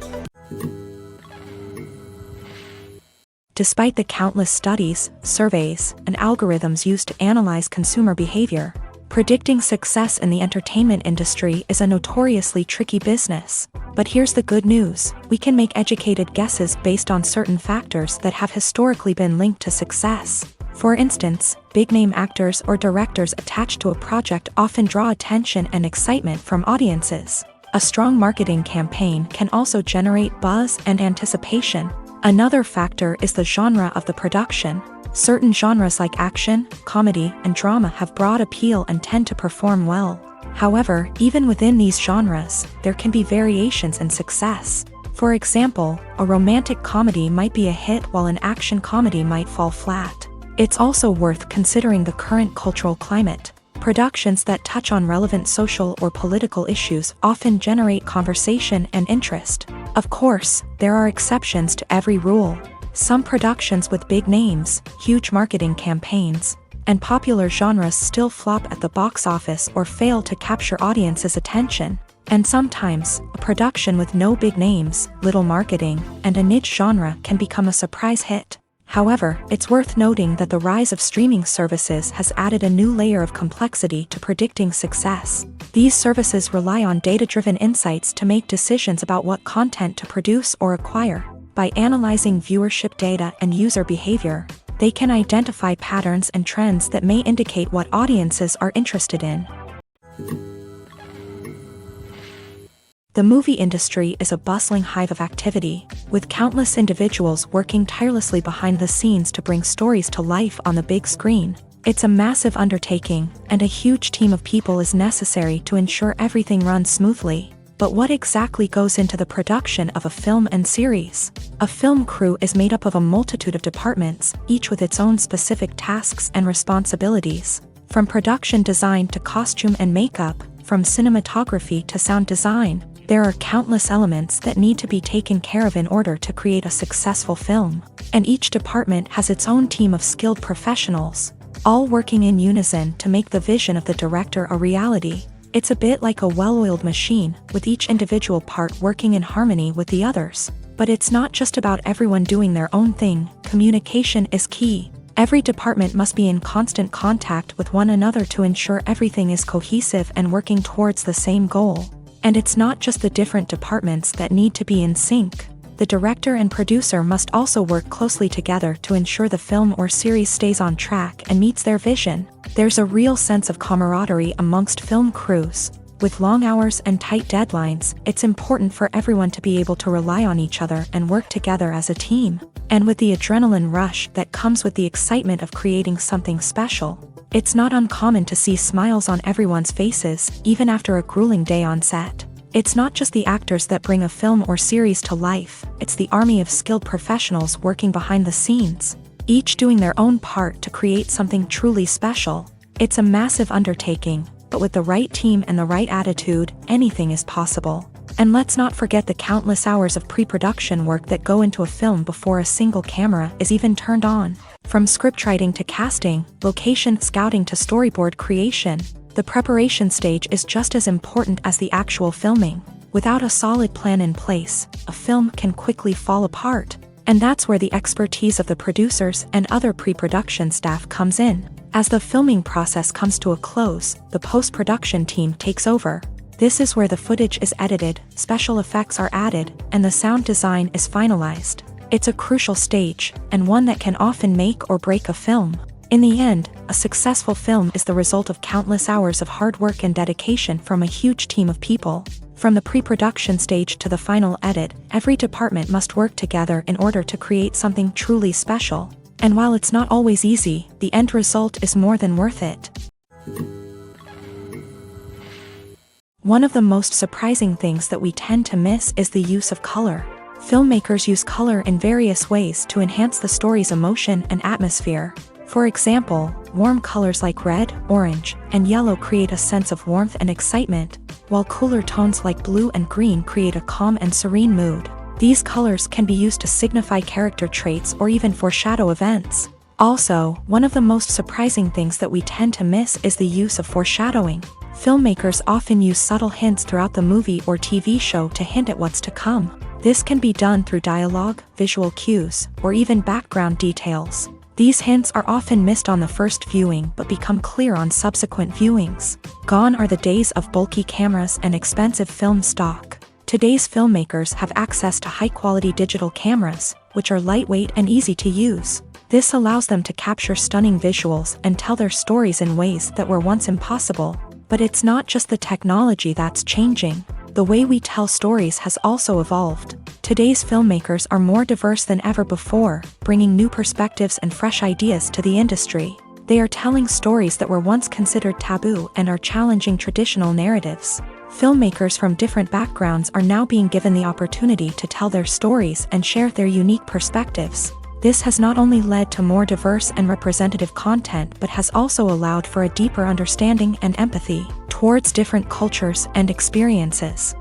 Despite the countless studies, surveys, and algorithms used to analyze consumer behavior, predicting success in the entertainment industry is a notoriously tricky business. But here's the good news: we can make educated guesses based on certain factors that have historically been linked to success. For instance, big-name actors or directors attached to a project often draw attention and excitement from audiences. A strong marketing campaign can also generate buzz and anticipation. Another factor is the genre of the production. Certain genres like action, comedy, and drama have broad appeal and tend to perform well. However, even within these genres, there can be variations in success. For example, a romantic comedy might be a hit while an action comedy might fall flat. It's also worth considering the current cultural climate. Productions that touch on relevant social or political issues often generate conversation and interest. Of course, there are exceptions to every rule. Some productions with big names, huge marketing campaigns, and popular genres still flop at the box office or fail to capture audiences' attention. And sometimes, a production with no big names, little marketing, and a niche genre can become a surprise hit. However, it's worth noting that the rise of streaming services has added a new layer of complexity to predicting success. These services rely on data-driven insights to make decisions about what content to produce or acquire. By analyzing viewership data and user behavior, they can identify patterns and trends that may indicate what audiences are interested in. The movie industry is a bustling hive of activity, with countless individuals working tirelessly behind the scenes to bring stories to life on the big screen. It's a massive undertaking, and a huge team of people is necessary to ensure everything runs smoothly. But what exactly goes into the production of a film and series? A film crew is made up of a multitude of departments, each with its own specific tasks and responsibilities. From production design to costume and makeup, from cinematography to sound design, there are countless elements that need to be taken care of in order to create a successful film. And each department has its own team of skilled professionals, all working in unison to make the vision of the director a reality. It's a bit like a well-oiled machine, with each individual part working in harmony with the others. But it's not just about everyone doing their own thing. Communication is key. Every department must be in constant contact with one another to ensure everything is cohesive and working towards the same goal. And it's not just the different departments that need to be in sync. The director and producer must also work closely together to ensure the film or series stays on track and meets their vision. There's a real sense of camaraderie amongst film crews. With long hours and tight deadlines, it's important for everyone to be able to rely on each other and work together as a team. And with the adrenaline rush that comes with the excitement of creating something special, it's not uncommon to see smiles on everyone's faces, even after a grueling day on set. It's not just the actors that bring a film or series to life, it's the army of skilled professionals working behind the scenes, each doing their own part to create something truly special. It's a massive undertaking, but with the right team and the right attitude, anything is possible. And let's not forget the countless hours of pre-production work that go into a film before a single camera is even turned on. From scriptwriting to casting, location scouting to storyboard creation, the preparation stage is just as important as the actual filming. Without a solid plan in place, a film can quickly fall apart. And that's where the expertise of the producers and other pre-production staff comes in. As the filming process comes to a close, the post-production team takes over. This is where the footage is edited, special effects are added, and the sound design is finalized. It's a crucial stage, and one that can often make or break a film. In the end, a successful film is the result of countless hours of hard work and dedication from a huge team of people. From the pre-production stage to the final edit, every department must work together in order to create something truly special. And while it's not always easy, the end result is more than worth it. One of the most surprising things that we tend to miss is the use of color. Filmmakers use color in various ways to enhance the story's emotion and atmosphere. For example, warm colors like red, orange, and yellow create a sense of warmth and excitement, while cooler tones like blue and green create a calm and serene mood. These colors can be used to signify character traits or even foreshadow events. Also, one of the most surprising things that we tend to miss is the use of foreshadowing. Filmmakers often use subtle hints throughout the movie or TV show to hint at what's to come. This can be done through dialogue, visual cues, or even background details. These hints are often missed on the first viewing but become clear on subsequent viewings. Gone are the days of bulky cameras and expensive film stock. Today's filmmakers have access to high-quality digital cameras, which are lightweight and easy to use. This allows them to capture stunning visuals and tell their stories in ways that were once impossible. But it's not just the technology that's changing. The way we tell stories has also evolved. Today's filmmakers are more diverse than ever before, bringing new perspectives and fresh ideas to the industry. They are telling stories that were once considered taboo and are challenging traditional narratives. Filmmakers from different backgrounds are now being given the opportunity to tell their stories and share their unique perspectives. This has not only led to more diverse and representative content but has also allowed for a deeper understanding and empathy towards different cultures and experiences.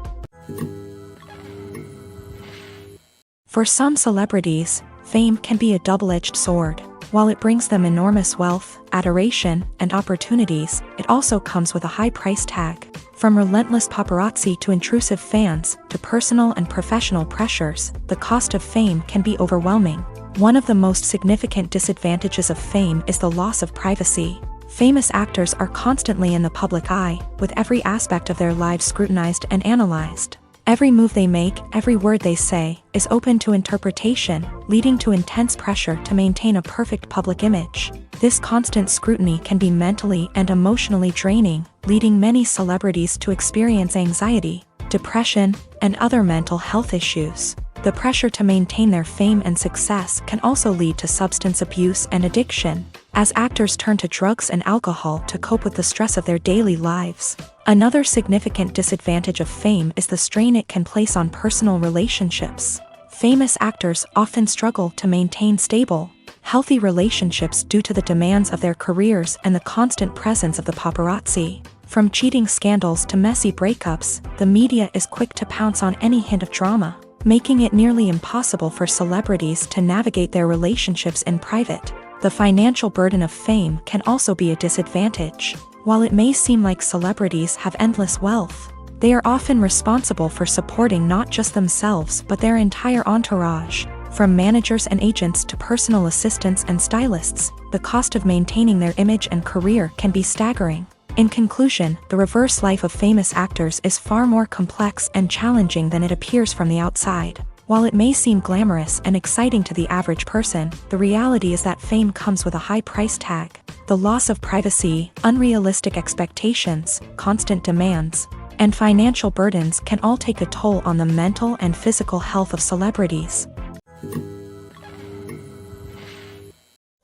For some celebrities, fame can be a double-edged sword. While it brings them enormous wealth, adoration, and opportunities, it also comes with a high price tag. From relentless paparazzi to intrusive fans, to personal and professional pressures, the cost of fame can be overwhelming. One of the most significant disadvantages of fame is the loss of privacy. Famous actors are constantly in the public eye, with every aspect of their lives scrutinized and analyzed. Every move they make, every word they say, is open to interpretation, leading to intense pressure to maintain a perfect public image. This constant scrutiny can be mentally and emotionally draining, leading many celebrities to experience anxiety, depression, and other mental health issues. The pressure to maintain their fame and success can also lead to substance abuse and addiction, as actors turn to drugs and alcohol to cope with the stress of their daily lives. Another significant disadvantage of fame is the strain it can place on personal relationships. Famous actors often struggle to maintain stable, healthy relationships due to the demands of their careers and the constant presence of the paparazzi. From cheating scandals to messy breakups, the media is quick to pounce on any hint of drama, making it nearly impossible for celebrities to navigate their relationships in private. The financial burden of fame can also be a disadvantage. While it may seem like celebrities have endless wealth, they are often responsible for supporting not just themselves but their entire entourage. From managers and agents to personal assistants and stylists, the cost of maintaining their image and career can be staggering. In conclusion, the reverse life of famous actors is far more complex and challenging than it appears from the outside. While it may seem glamorous and exciting to the average person, the reality is that fame comes with a high price tag. The loss of privacy, unrealistic expectations, constant demands, and financial burdens can all take a toll on the mental and physical health of celebrities.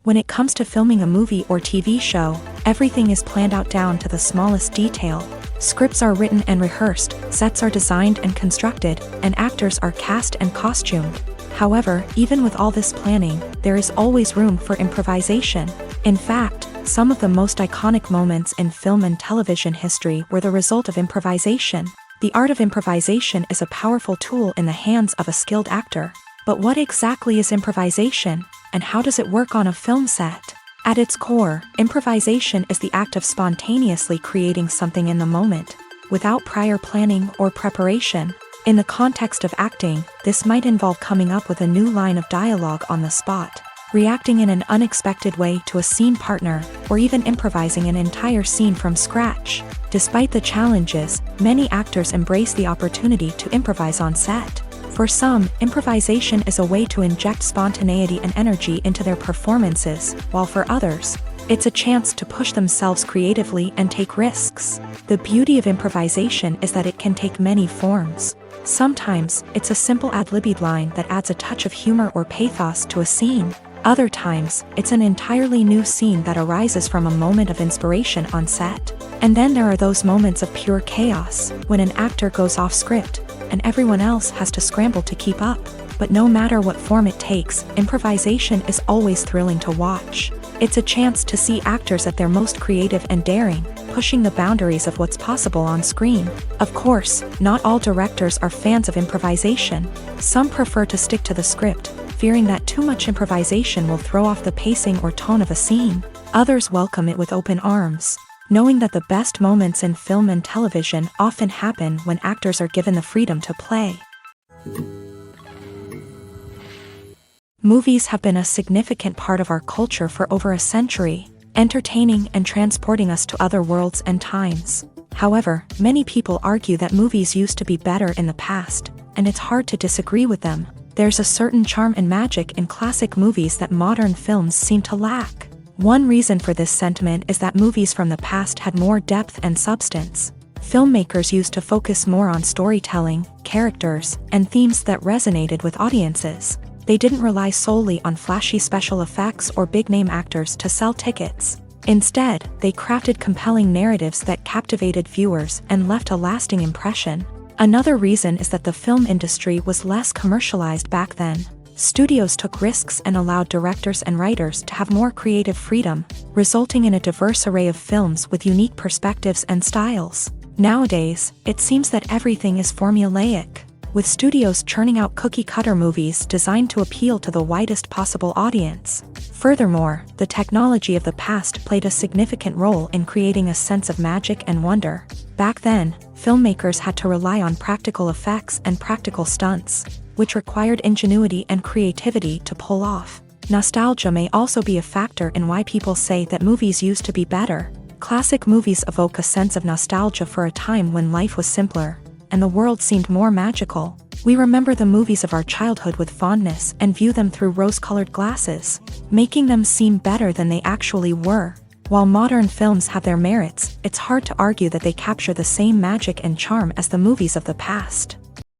When it comes to filming a movie or TV show, everything is planned out down to the smallest detail. Scripts are written and rehearsed, sets are designed and constructed, and actors are cast and costumed. However, even with all this planning, there is always room for improvisation. In fact, some of the most iconic moments in film and television history were the result of improvisation. The art of improvisation is a powerful tool in the hands of a skilled actor. But what exactly is improvisation, and how does it work on a film set? At its core, improvisation is the act of spontaneously creating something in the moment, without prior planning or preparation. In the context of acting, this might involve coming up with a new line of dialogue on the spot, reacting in an unexpected way to a scene partner, or even improvising an entire scene from scratch. Despite the challenges, many actors embrace the opportunity to improvise on set. For some, improvisation is a way to inject spontaneity and energy into their performances, while for others, it's a chance to push themselves creatively and take risks. The beauty of improvisation is that it can take many forms. Sometimes, it's a simple ad-libbed line that adds a touch of humor or pathos to a scene. Other times, it's an entirely new scene that arises from a moment of inspiration on set. And then there are those moments of pure chaos, when an actor goes off script, and everyone else has to scramble to keep up. But no matter what form it takes, improvisation is always thrilling to watch. It's a chance to see actors at their most creative and daring, pushing the boundaries of what's possible on screen. Of course, not all directors are fans of improvisation. Some prefer to stick to the script, fearing that too much improvisation will throw off the pacing or tone of a scene. Others welcome it with open arms, knowing that the best moments in film and television often happen when actors are given the freedom to play. Movies have been a significant part of our culture for over a century, entertaining and transporting us to other worlds and times. However, many people argue that movies used to be better in the past, and it's hard to disagree with them. There's a certain charm and magic in classic movies that modern films seem to lack. One reason for this sentiment is that movies from the past had more depth and substance. Filmmakers used to focus more on storytelling, characters, and themes that resonated with audiences. They didn't rely solely on flashy special effects or big-name actors to sell tickets. Instead, they crafted compelling narratives that captivated viewers and left a lasting impression. Another reason is that the film industry was less commercialized back then. Studios took risks and allowed directors and writers to have more creative freedom, resulting in a diverse array of films with unique perspectives and styles. Nowadays, it seems that everything is formulaic, with studios churning out cookie-cutter movies designed to appeal to the widest possible audience. Furthermore, the technology of the past played a significant role in creating a sense of magic and wonder. Back then, filmmakers had to rely on practical effects and practical stunts, which required ingenuity and creativity to pull off. Nostalgia may also be a factor in why people say that movies used to be better. Classic movies evoke a sense of nostalgia for a time when life was simpler, and the world seemed more magical. We remember the movies of our childhood with fondness and view them through rose-colored glasses, making them seem better than they actually were. While modern films have their merits, it's hard to argue that they capture the same magic and charm as the movies of the past.